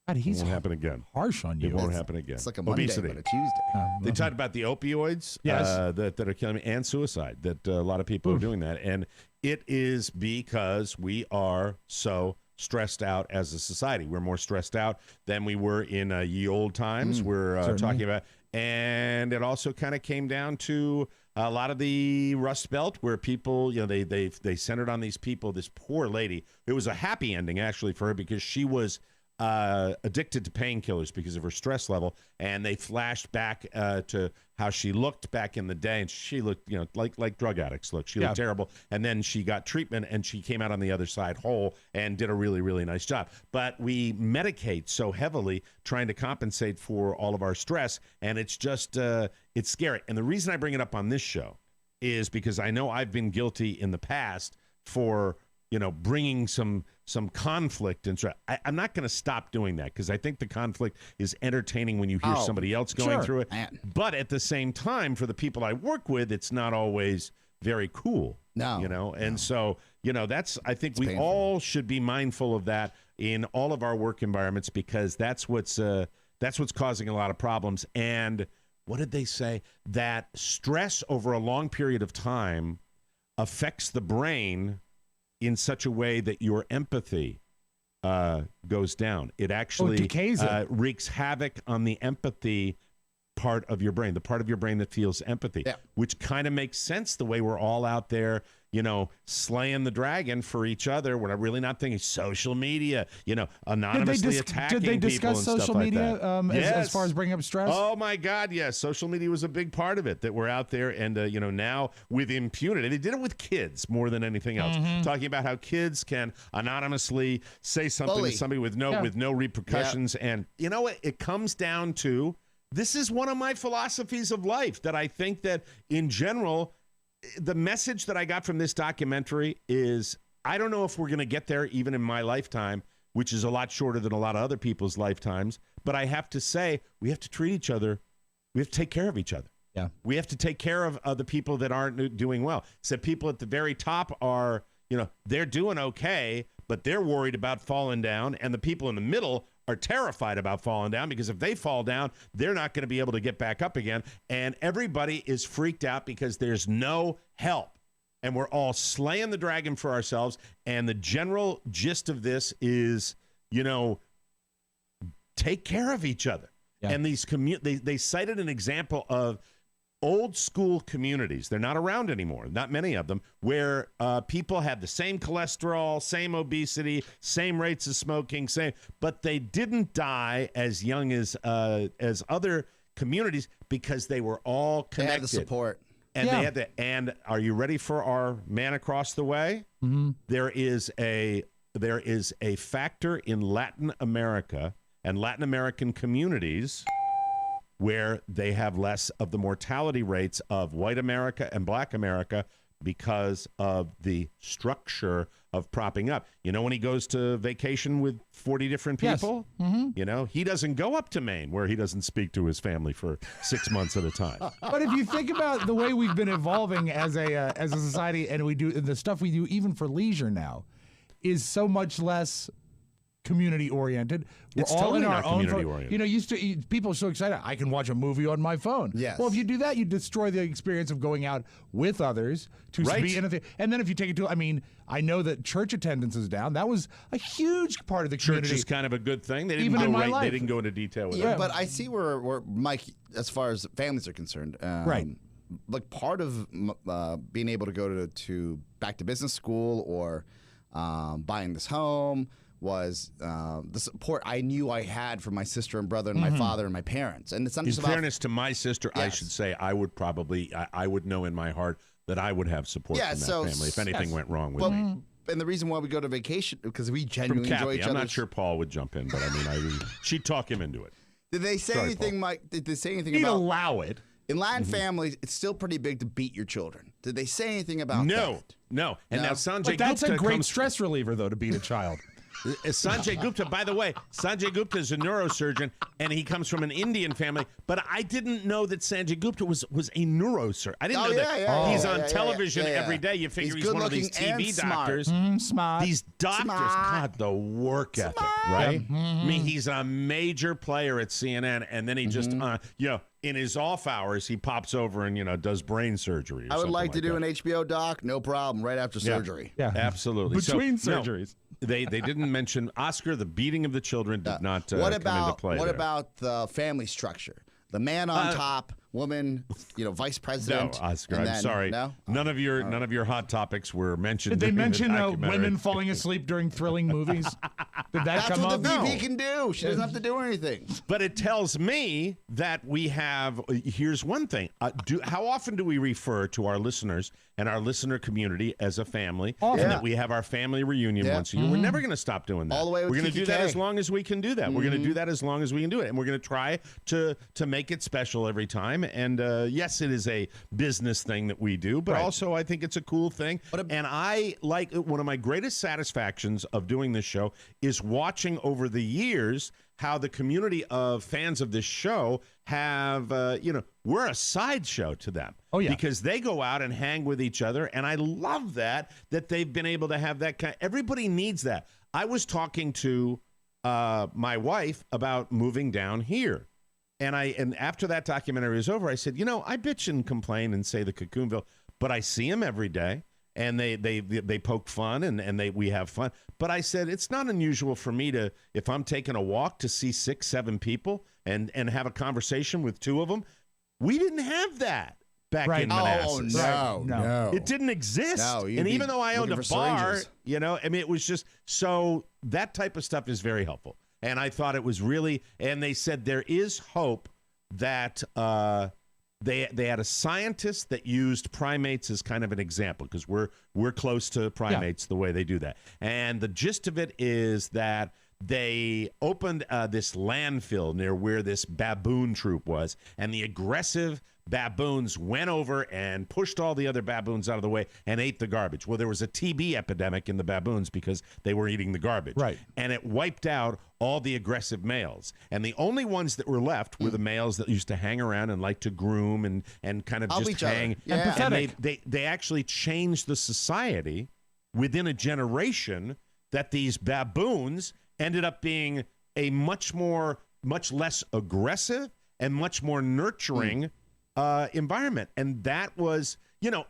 [SPEAKER 3] God,
[SPEAKER 2] It won't happen again.
[SPEAKER 3] Harsh on you.
[SPEAKER 2] It won't happen again.
[SPEAKER 4] It's like a Monday,
[SPEAKER 2] obesity.
[SPEAKER 4] but a Tuesday.
[SPEAKER 2] They talked about the opioids that are killing me, and suicide, that a lot of people are doing that. And it is because we are so stressed out as a society. We're more stressed out than we were in ye old times. We're talking about, and it also kind of came down to a lot of the Rust Belt, where people, you know, they centered on these people. This poor lady. It was a happy ending actually for her, because she was addicted to painkillers because of her stress level, and they flashed back to how she looked back in the day, and she looked, you know, like drug addicts look. She looked terrible, and then she got treatment, and she came out on the other side whole and did a really, really nice job. But we medicate so heavily trying to compensate for all of our stress, and it's just it's scary. And the reason I bring it up on this show is because I know I've been guilty in the past for, you know, bringing some conflict and I'm not going to stop doing that, because I think the conflict is entertaining when you hear somebody else going through it.
[SPEAKER 4] Man.
[SPEAKER 2] But at the same time, for the people I work with, it's not always very cool.
[SPEAKER 4] No.
[SPEAKER 2] You know, and so, you know, I think we
[SPEAKER 4] painful.
[SPEAKER 2] all should be mindful of that in all of our work environments, because that's what's causing a lot of problems. And what did they say? That stress over a long period of time affects the brain in such a way that your empathy goes down. It actually
[SPEAKER 3] decays it.
[SPEAKER 2] wreaks havoc on the empathy part of your brain, the part of your brain that feels empathy, which kind of makes sense the way we're all out there, you know, slaying the dragon for each other. We're really not thinking social media, you know, anonymously attacking people.
[SPEAKER 3] Did they discuss
[SPEAKER 2] and
[SPEAKER 3] social
[SPEAKER 2] stuff
[SPEAKER 3] media
[SPEAKER 2] like that.
[SPEAKER 3] as far as bringing up stress?
[SPEAKER 2] Oh my God, yes. Social media was a big part of it, that we're out there and, you know, now with impunity. They did it with kids more than anything else, talking about how kids can anonymously say something to somebody with no repercussions. And you know what? It comes down to, this is one of my philosophies of life, that I think that in general, the message that I got from this documentary is, I don't know if we're going to get there even in my lifetime, which is a lot shorter than a lot of other people's lifetimes. But I have to say, we have to treat each other. We have to take care of each other.
[SPEAKER 3] Yeah.
[SPEAKER 2] We have to take care of the people that aren't doing well. So people at the very top are, you know, they're doing okay, but they're worried about falling down. And the people in the middle are terrified about falling down, because if they fall down, they're not going to be able to get back up again. And everybody is freaked out because there's no help. And we're all slaying the dragon for ourselves. And the general gist of this is, you know, take care of each other. And these they cited an example of old school communities. They're not around anymore, not many of them, where people had the same cholesterol, same obesity, same rates of smoking, but they didn't die as young as other communities because they were all connected.
[SPEAKER 4] They had the support.
[SPEAKER 2] And they had the, and are you ready for our man across the way?
[SPEAKER 3] Mm-hmm.
[SPEAKER 2] There is a factor in Latin America and Latin American communities where they have less of the mortality rates of white America and black America because of the structure of propping up. You know, when he goes to vacation with 40 different people, you know, he doesn't go up to Maine where he doesn't speak to his family for 6 months at a time.
[SPEAKER 3] But if you think about the way we've been evolving as a society, and we do the stuff we do even for leisure now, is so much less community oriented. We're
[SPEAKER 2] It's
[SPEAKER 3] all
[SPEAKER 2] totally
[SPEAKER 3] in our
[SPEAKER 2] not
[SPEAKER 3] own
[SPEAKER 2] community oriented.
[SPEAKER 3] people are so excited. I can watch a movie on my phone.
[SPEAKER 4] Yes.
[SPEAKER 3] Well, if you do that, you destroy the experience of going out with others to be in a thing. And then if you take it to, I mean, I know that church attendance is down. That was a huge part of the community.
[SPEAKER 2] Church is kind of a good thing. They didn't
[SPEAKER 3] Even
[SPEAKER 2] go
[SPEAKER 3] in my life.
[SPEAKER 2] They didn't go into detail with
[SPEAKER 4] Yeah,
[SPEAKER 2] that.
[SPEAKER 4] but I see where Mike, as far as families are concerned,
[SPEAKER 3] Right.
[SPEAKER 4] Like part of being able to go to back to business school or buying this home was the support I knew I had from my sister and brother and my father and my parents. And it's not
[SPEAKER 2] In
[SPEAKER 4] just about
[SPEAKER 2] fairness to my sister, I
[SPEAKER 4] Yes.
[SPEAKER 2] should say I would probably, I would know in my heart that I would have support
[SPEAKER 4] Yeah,
[SPEAKER 2] from that
[SPEAKER 4] so-
[SPEAKER 2] family if anything went wrong with
[SPEAKER 4] well,
[SPEAKER 2] me.
[SPEAKER 4] and the reason why we go to vacation because we
[SPEAKER 2] From
[SPEAKER 4] genuinely enjoy
[SPEAKER 2] Kathy,
[SPEAKER 4] each
[SPEAKER 2] I'm
[SPEAKER 4] other.
[SPEAKER 2] not sure Paul would jump in, but I mean, she'd talk him into it.
[SPEAKER 4] Did they say
[SPEAKER 2] Sorry,
[SPEAKER 4] anything,
[SPEAKER 2] Paul.
[SPEAKER 4] Mike? Did they say anything
[SPEAKER 3] You'd
[SPEAKER 4] about
[SPEAKER 3] allow it.
[SPEAKER 4] in Latin families? It's still pretty big to beat your children. Did they say anything about
[SPEAKER 2] No,
[SPEAKER 4] that?
[SPEAKER 2] no. And
[SPEAKER 4] No?
[SPEAKER 2] now Sanjay
[SPEAKER 3] But that's
[SPEAKER 2] Gupta
[SPEAKER 3] a great
[SPEAKER 2] comes
[SPEAKER 3] stress reliever, though, to beat a child.
[SPEAKER 2] Sanjay Gupta, by the way, Sanjay Gupta is a neurosurgeon, and he comes from an Indian family. But I didn't know that Sanjay Gupta was a neurosurgeon. I didn't
[SPEAKER 4] Oh,
[SPEAKER 2] know
[SPEAKER 4] yeah,
[SPEAKER 2] that.
[SPEAKER 4] yeah,
[SPEAKER 2] He's
[SPEAKER 4] yeah,
[SPEAKER 2] on
[SPEAKER 4] yeah,
[SPEAKER 2] television
[SPEAKER 4] yeah, yeah.
[SPEAKER 2] every day. You figure
[SPEAKER 4] He's
[SPEAKER 2] he's one of these
[SPEAKER 4] good-looking
[SPEAKER 2] TV
[SPEAKER 4] and smart.
[SPEAKER 2] doctors.
[SPEAKER 3] Smart.
[SPEAKER 2] These doctors, God, the work ethic, right? I mean, he's a major player at CNN, and then he just, you know, in his off hours, he pops over and, you know, does brain surgery. Or
[SPEAKER 4] I would
[SPEAKER 2] something
[SPEAKER 4] like to do
[SPEAKER 2] that.
[SPEAKER 4] an HBO doc, no problem, right after surgery.
[SPEAKER 3] Yeah.
[SPEAKER 2] Absolutely.
[SPEAKER 3] Between
[SPEAKER 2] So, no,
[SPEAKER 3] surgeries.
[SPEAKER 2] they didn't mention Oscar. The beating of the children did not
[SPEAKER 4] What
[SPEAKER 2] come
[SPEAKER 4] about
[SPEAKER 2] into play.
[SPEAKER 4] what
[SPEAKER 2] there.
[SPEAKER 4] about the family structure? The man on top, woman, you know, vice
[SPEAKER 2] No,
[SPEAKER 4] president.
[SPEAKER 2] Oscar.
[SPEAKER 4] and
[SPEAKER 2] I'm
[SPEAKER 4] then-
[SPEAKER 2] sorry.
[SPEAKER 4] No?
[SPEAKER 2] None of your hot topics were mentioned.
[SPEAKER 3] Did they
[SPEAKER 2] during the
[SPEAKER 3] mention
[SPEAKER 2] documentary.
[SPEAKER 3] women falling asleep during thrilling movies? Did that
[SPEAKER 4] That's
[SPEAKER 3] come
[SPEAKER 4] what
[SPEAKER 3] up?
[SPEAKER 4] the VP can do. She doesn't have to do anything.
[SPEAKER 2] But it tells me that we have. Here's one thing. How often do we refer to our listeners and our listener community as a family,
[SPEAKER 3] Often.
[SPEAKER 2] and that we have our family reunion
[SPEAKER 4] Yeah.
[SPEAKER 2] once a year? We're never going to stop doing that.
[SPEAKER 4] All the way with
[SPEAKER 2] We're going to do that
[SPEAKER 4] KKK.
[SPEAKER 2] as long as we can do that. We're going to do that as long as we can do it, and we're going to try to make it special every time. And yes, it is a business thing that we do, but
[SPEAKER 3] Right.
[SPEAKER 2] also I think it's a cool thing. And I like one of my greatest satisfactions of doing this show is watching over the years how the community of fans of this show have, you know, we're a sideshow to them.
[SPEAKER 3] Oh, yeah.
[SPEAKER 2] Because they go out and hang with each other. And I love that they've been able to have that kind. Everybody needs that. I was talking to my wife about moving down here. And after that documentary was over, I said, you know, I bitch and complain and say the Cocoonville, but I see them every day. And they poke fun and we have fun. But I said, it's not unusual for me to, if I'm taking a walk, to see 6, 7 people and have a conversation with 2 of them. We didn't have that back
[SPEAKER 3] Right.
[SPEAKER 2] in
[SPEAKER 4] Oh,
[SPEAKER 2] Manassas.
[SPEAKER 4] no,
[SPEAKER 3] No.
[SPEAKER 4] no.
[SPEAKER 2] It didn't exist.
[SPEAKER 4] No, you'd
[SPEAKER 2] and
[SPEAKER 4] be
[SPEAKER 2] even though I owned a
[SPEAKER 4] looking for
[SPEAKER 2] bar,
[SPEAKER 4] syringes.
[SPEAKER 2] you know, I mean, it was just, so that type of stuff is very helpful. And I thought it was really, and they said there is hope that they had a scientist that used primates as kind of an example, because we're close to primates the way they do that. And the gist of it is that they opened this landfill near where this baboon troop was, and the aggressive baboons went over and pushed all the other baboons out of the way and ate the garbage. Well, there was a TB epidemic in the baboons because they were eating the garbage.
[SPEAKER 3] Right.
[SPEAKER 2] And it wiped out all the aggressive males. And the only ones that were left were the males that used to hang around and like to groom and kind of
[SPEAKER 4] Help
[SPEAKER 2] just
[SPEAKER 4] each other.
[SPEAKER 2] hang.
[SPEAKER 4] Yeah.
[SPEAKER 3] And
[SPEAKER 2] And
[SPEAKER 3] pathetic.
[SPEAKER 2] they actually changed the society within a generation, that these baboons ended up being a much less aggressive and much more nurturing environment. And that was, you know,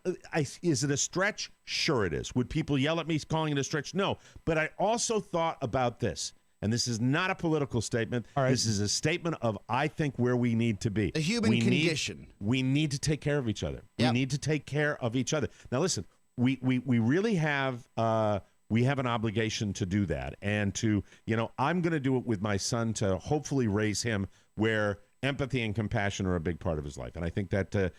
[SPEAKER 2] is it a stretch? Sure it is. Would people yell at me calling it a stretch? No. But I also thought about this. and this is not a political statement.
[SPEAKER 3] All right.
[SPEAKER 2] This is a statement of, I think, where we need to be.
[SPEAKER 4] A human condition.
[SPEAKER 2] We need to take care of each other.
[SPEAKER 4] Yep.
[SPEAKER 2] We need to take care of each other. Now, listen, we really have we have an obligation to do that, and to, I'm going to do it with my son to hopefully raise him where empathy and compassion are a big part of his life. And I think that, the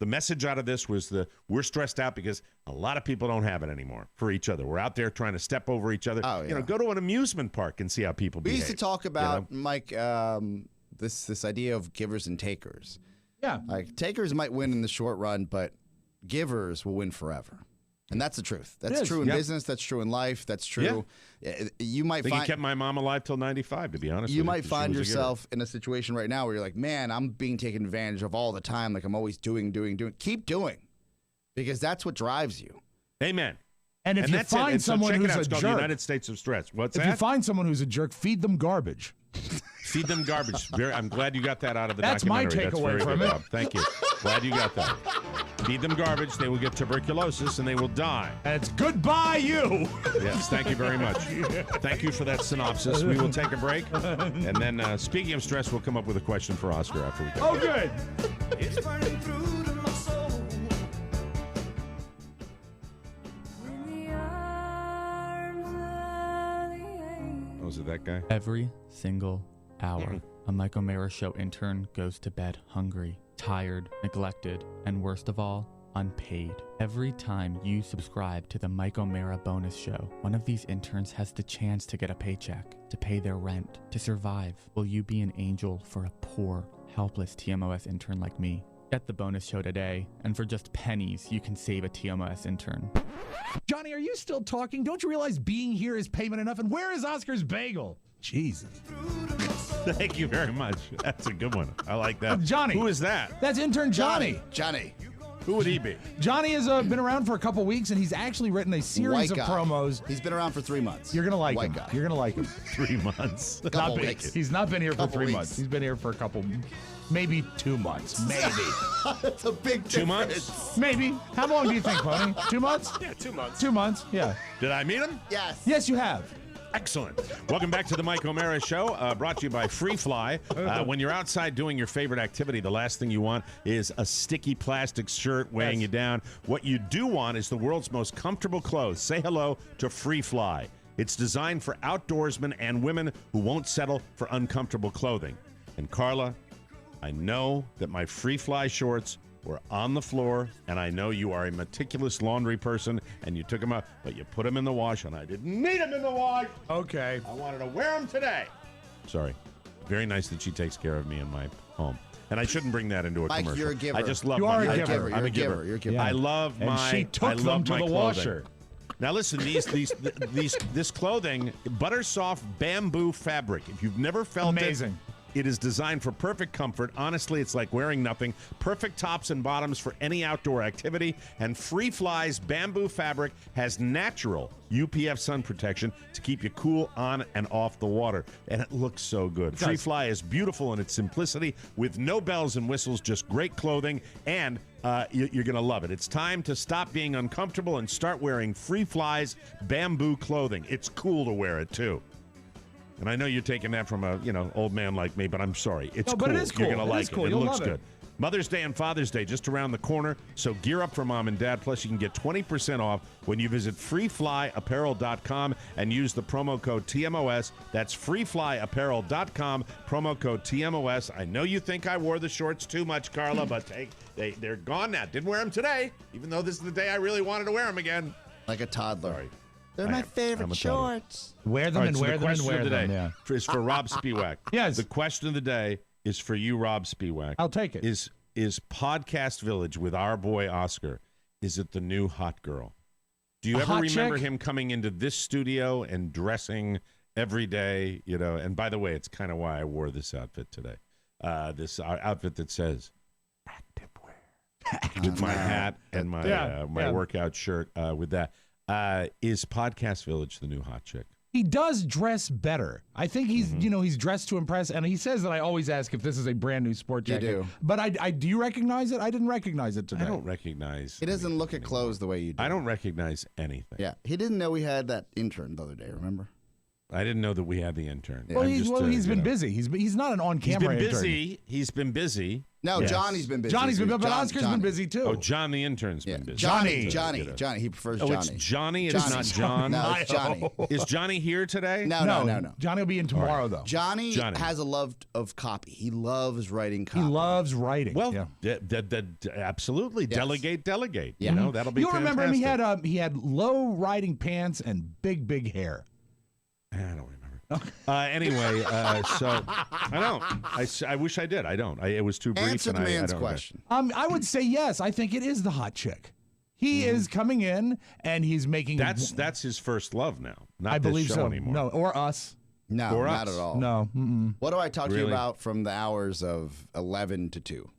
[SPEAKER 2] message out of this was we're stressed out because a lot of people don't have it anymore for each other. We're out there trying to step over each other.
[SPEAKER 4] Oh, yeah.
[SPEAKER 2] Go to an amusement park and see how people behave.
[SPEAKER 4] We used to talk about, Mike, this idea of givers and takers.
[SPEAKER 3] Yeah.
[SPEAKER 4] Like, takers might win in the short run, but givers will win forever. And that's the truth. That's true in business. That's true in life. That's true. Yeah. You might
[SPEAKER 2] I think he kept my mom alive till 95, to be honest.
[SPEAKER 4] You might find yourself in a situation right now where you're like, man, I'm being taken advantage of all the time. Like, I'm always doing. Keep doing, because that's what drives you.
[SPEAKER 2] Amen.
[SPEAKER 3] And if you find someone who's a jerk,
[SPEAKER 2] the United States of Stress. What's
[SPEAKER 3] if
[SPEAKER 2] that?
[SPEAKER 3] you find someone who's a jerk, feed them garbage.
[SPEAKER 2] Feed them garbage. I'm glad you got that out of the
[SPEAKER 3] That's
[SPEAKER 2] documentary.
[SPEAKER 3] That's my takeaway from it.
[SPEAKER 2] Bob. Thank you. Glad you got that. Feed them garbage. They will get tuberculosis and they will die.
[SPEAKER 3] And it's goodbye, you.
[SPEAKER 2] Yes, thank you very much. Thank you for that synopsis. We will take a break. And then, speaking of stress, we'll come up with a question for Oscar after we go.
[SPEAKER 3] Oh, good.
[SPEAKER 10] It's burning through to my soul.
[SPEAKER 2] Was it that guy?
[SPEAKER 11] Every single hour, a Mike O'Mara Show intern goes to bed hungry, tired, neglected, and worst of all, unpaid. Every time you subscribe to the Mike O'Mara bonus show, one of these interns has the chance to get a paycheck, to pay their rent, to survive. Will you be an angel for a poor, helpless TMOS intern like me? Get the bonus show today, and for just pennies, you can save a TMOS intern.
[SPEAKER 3] Johnny, are you still talking? Don't you realize being here is payment enough? And where is Oscar's bagel? Jesus.
[SPEAKER 2] Thank you very much. That's a good one. I like that.
[SPEAKER 3] Johnny.
[SPEAKER 2] Who is that?
[SPEAKER 3] That's intern Johnny.
[SPEAKER 4] Johnny.
[SPEAKER 2] Who would he be?
[SPEAKER 3] Johnny has been around for a couple weeks, and he's actually written a series of promos.
[SPEAKER 4] He's been around for 3 months.
[SPEAKER 3] You're going to like
[SPEAKER 4] White
[SPEAKER 3] him.
[SPEAKER 4] guy.
[SPEAKER 3] You're going to like him.
[SPEAKER 2] 3 months.
[SPEAKER 4] Couple weeks.
[SPEAKER 3] He's not been here for 3
[SPEAKER 4] weeks.
[SPEAKER 3] months. He's been here for a couple, maybe 2 months. Maybe.
[SPEAKER 4] That's a big difference.
[SPEAKER 2] 2 months?
[SPEAKER 3] Maybe. How long do you think, Pony? 2 months?
[SPEAKER 6] Yeah, 2 months.
[SPEAKER 3] 2 months, yeah.
[SPEAKER 2] Did I meet him?
[SPEAKER 4] Yes.
[SPEAKER 3] Yes, you have.
[SPEAKER 2] Excellent. Welcome back to the Mike O'Mara Show, brought to you by Free Fly. When you're outside doing your favorite activity, the last thing you want is a sticky plastic shirt weighing you down. What you do want is the world's most comfortable clothes. Say hello to Free Fly. It's designed for outdoorsmen and women who won't settle for uncomfortable clothing. And Carla, I know that my Free Fly shorts were on the floor, and I know you are a meticulous laundry person, and you took them out, but you put them in the wash, and I didn't need them in the wash.
[SPEAKER 3] Okay.
[SPEAKER 2] I wanted to wear them today. Sorry. Very nice that she takes care of me in my home. And I shouldn't bring that into a
[SPEAKER 4] Mike,
[SPEAKER 2] commercial.
[SPEAKER 4] you're a giver.
[SPEAKER 2] I just love
[SPEAKER 3] You
[SPEAKER 2] my
[SPEAKER 3] are a
[SPEAKER 2] I'm
[SPEAKER 3] giver.
[SPEAKER 2] I'm a giver.
[SPEAKER 4] You're a giver.
[SPEAKER 3] Yeah.
[SPEAKER 2] I love
[SPEAKER 3] And
[SPEAKER 2] my
[SPEAKER 3] she took
[SPEAKER 2] I
[SPEAKER 3] them
[SPEAKER 2] love
[SPEAKER 3] to
[SPEAKER 2] my
[SPEAKER 3] the
[SPEAKER 2] clothing.
[SPEAKER 3] washer.
[SPEAKER 2] Now listen, this clothing, butter soft bamboo fabric. If you've never felt
[SPEAKER 3] Amazing.
[SPEAKER 2] It is designed for perfect comfort. Honestly, it's like wearing nothing. Perfect tops and bottoms for any outdoor activity. And Free Fly's bamboo fabric has natural UPF sun protection to keep you cool on and off the water. And it looks so good. Free Fly is beautiful in its simplicity with no bells and whistles, just great clothing. And you're going to love it. It's time to stop being uncomfortable and start wearing Free Fly's bamboo clothing. It's cool to wear it, too. And I know you're taking that from a, old man like me, but I'm sorry. It's cool.
[SPEAKER 3] But it is cool.
[SPEAKER 2] You're going to like it.
[SPEAKER 3] Cool.
[SPEAKER 2] It
[SPEAKER 3] You'll
[SPEAKER 2] looks
[SPEAKER 3] love
[SPEAKER 2] good.
[SPEAKER 3] it.
[SPEAKER 2] Mother's Day and Father's Day just around the corner, so gear up for mom and dad. Plus, you can get 20% off when you visit freeflyapparel.com and use the promo code TMOS. That's freeflyapparel.com, promo code TMOS. I know you think I wore the shorts too much, Carla, but they're gone now. Didn't wear them today, even though this is the day I really wanted to wear them again.
[SPEAKER 4] Like a toddler.
[SPEAKER 2] Sorry.
[SPEAKER 4] They're my favorite shorts.
[SPEAKER 3] Wear them and wear them and wear them. Yeah.
[SPEAKER 2] Is for Rob Spiewak.
[SPEAKER 3] Yes.
[SPEAKER 2] The question of the day is for you, Rob Spiewak.
[SPEAKER 3] I'll take it.
[SPEAKER 2] Is Podcast Village with our boy Oscar, is it the new hot girl? Do you ever remember him coming into this studio and dressing every day? And by the way, it's kind of why I wore this outfit today. This outfit that says activewear. With my hat and my workout shirt with that. Is Podcast Village the new hot chick?
[SPEAKER 3] He does dress better. I think he's, he's dressed to impress, and he says that I always ask if this is a brand new sport jacket.
[SPEAKER 4] You do.
[SPEAKER 3] But I do you recognize it? I didn't recognize it today.
[SPEAKER 2] I don't recognize.
[SPEAKER 4] He doesn't look at clothes the way you do.
[SPEAKER 2] I don't recognize anything.
[SPEAKER 4] Yeah, he didn't know we had that intern the other day, remember?
[SPEAKER 2] I didn't know that we had the intern.
[SPEAKER 3] Well, he's been busy. He's not an on-camera intern.
[SPEAKER 2] He's been busy.
[SPEAKER 4] No, yes. Johnny's been busy.
[SPEAKER 3] Johnny's been busy, but Oscar's been busy too.
[SPEAKER 2] Oh, John the intern's been busy.
[SPEAKER 4] Johnny. He prefers Johnny.
[SPEAKER 2] It's Johnny. It's not John.
[SPEAKER 4] No, it's Johnny.
[SPEAKER 2] Is Johnny here today?
[SPEAKER 4] No.
[SPEAKER 3] Johnny will be in tomorrow, though.
[SPEAKER 4] Johnny has a love of copy. He loves writing copy.
[SPEAKER 3] He loves writing.
[SPEAKER 2] Well, absolutely. Yes. Delegate.
[SPEAKER 4] Yeah.
[SPEAKER 2] You know, that'll be fantastic.
[SPEAKER 3] Remember him? He had low riding pants and big hair.
[SPEAKER 2] I don't remember. Anyway, so I don't. I wish I did. I don't. It was too brief.
[SPEAKER 4] Answer the man's question.
[SPEAKER 3] I would say yes. I think it is the hot chick. He is coming in and he's making.
[SPEAKER 2] That's his first love now. Not
[SPEAKER 3] I believe
[SPEAKER 2] this show
[SPEAKER 3] so.
[SPEAKER 2] anymore.
[SPEAKER 3] No, or us.
[SPEAKER 4] No,
[SPEAKER 2] or
[SPEAKER 4] not
[SPEAKER 2] us.
[SPEAKER 4] at all.
[SPEAKER 3] No.
[SPEAKER 4] What do I talk to you about from the hours of 11 to 2?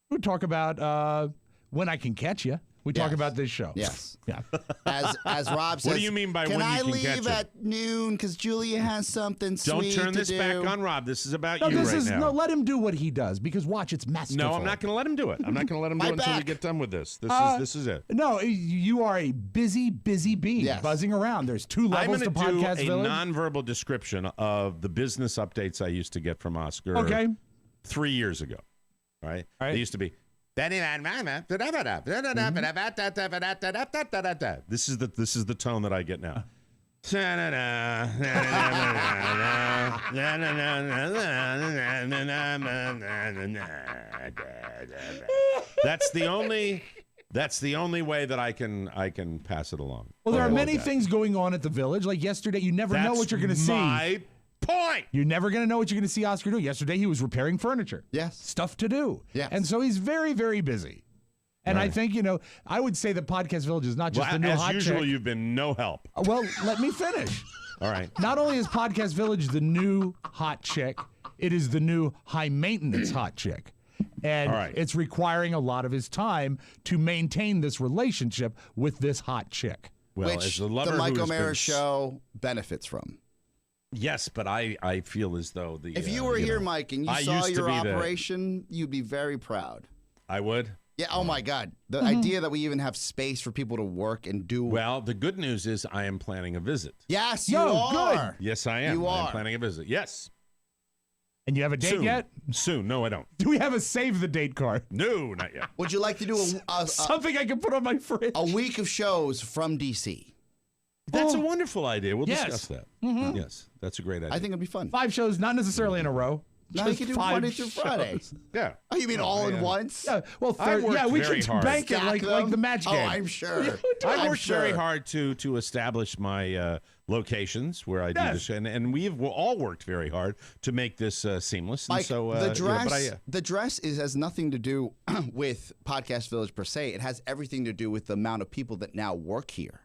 [SPEAKER 3] We talk about when I can catch you. We talk about this show.
[SPEAKER 4] Yes.
[SPEAKER 3] Yeah.
[SPEAKER 4] As Rob says.
[SPEAKER 2] What do you mean by when you can catch it?
[SPEAKER 4] Can I leave at noon because Julia has something sweet to do?
[SPEAKER 2] Don't turn this back on Rob. This is about you right now.
[SPEAKER 3] No, let him do what he does because watch, it's masterful.
[SPEAKER 2] No, I'm not going to let him do it. I'm not going to let him do it until we get done with this. This is it.
[SPEAKER 3] No, you are a busy bee buzzing around. There's 2 levels to Podcast Village.
[SPEAKER 2] I'm going to do a nonverbal description of the business updates I used to get from Oscar 3 years ago. Right? They used to be, this is the tone that I get now. That's the only way that I can pass it along.
[SPEAKER 3] Well, there are many things going on at the Village. Like yesterday, you never know what you're going to see.
[SPEAKER 2] My point.
[SPEAKER 3] You're never going to know what you're going to see Oscar do. Yesterday, he was repairing furniture.
[SPEAKER 4] Yes.
[SPEAKER 3] Stuff to do.
[SPEAKER 4] Yes.
[SPEAKER 3] And so he's very, very busy. And I think, I would say that Podcast Village is not just the new hot chick.
[SPEAKER 2] As usual, you've been no help.
[SPEAKER 3] Well, let me finish.
[SPEAKER 2] All right.
[SPEAKER 3] Not only is Podcast Village the new hot chick, it is the new high-maintenance hot chick. And it's requiring a lot of his time to maintain this relationship with this hot chick.
[SPEAKER 2] Well,
[SPEAKER 4] which
[SPEAKER 2] as the lover
[SPEAKER 4] the Mike O'Mara show benefits from.
[SPEAKER 2] Yes, but I feel as though
[SPEAKER 4] if you were here, Mike, and you saw your operation, you'd be very proud.
[SPEAKER 2] I would?
[SPEAKER 4] Yeah, oh my God. The idea that we even have space for people to work and do.
[SPEAKER 2] Well, the good news is I am planning a visit.
[SPEAKER 4] Yes, you are.
[SPEAKER 3] Good.
[SPEAKER 2] Yes, I am.
[SPEAKER 4] You are.
[SPEAKER 2] I'm planning a visit. Yes.
[SPEAKER 3] And you have a date yet?
[SPEAKER 2] Soon. No, I don't.
[SPEAKER 3] Do we have a save the date card?
[SPEAKER 2] No, not yet.
[SPEAKER 4] Would you like to do
[SPEAKER 3] something I can put on my fridge?
[SPEAKER 4] A week of shows from D.C.
[SPEAKER 2] That's a wonderful idea. We'll discuss that.
[SPEAKER 3] Mm-hmm.
[SPEAKER 2] Yes, that's a great idea.
[SPEAKER 4] I think it'd be fun.
[SPEAKER 3] 5 shows, not necessarily in a row.
[SPEAKER 4] No, you can do Monday through Friday.
[SPEAKER 2] Yeah.
[SPEAKER 4] Oh, you mean all at once?
[SPEAKER 3] Yeah. Well, we should bank it like the match game.
[SPEAKER 4] Oh, I'm sure.
[SPEAKER 2] I worked very hard to establish my locations where I do this, and we've all worked very hard to make this seamless.
[SPEAKER 4] Mike,
[SPEAKER 2] and so
[SPEAKER 4] the dress has nothing to do with Podcast Village per se. It has everything to do with the amount of people that now work here.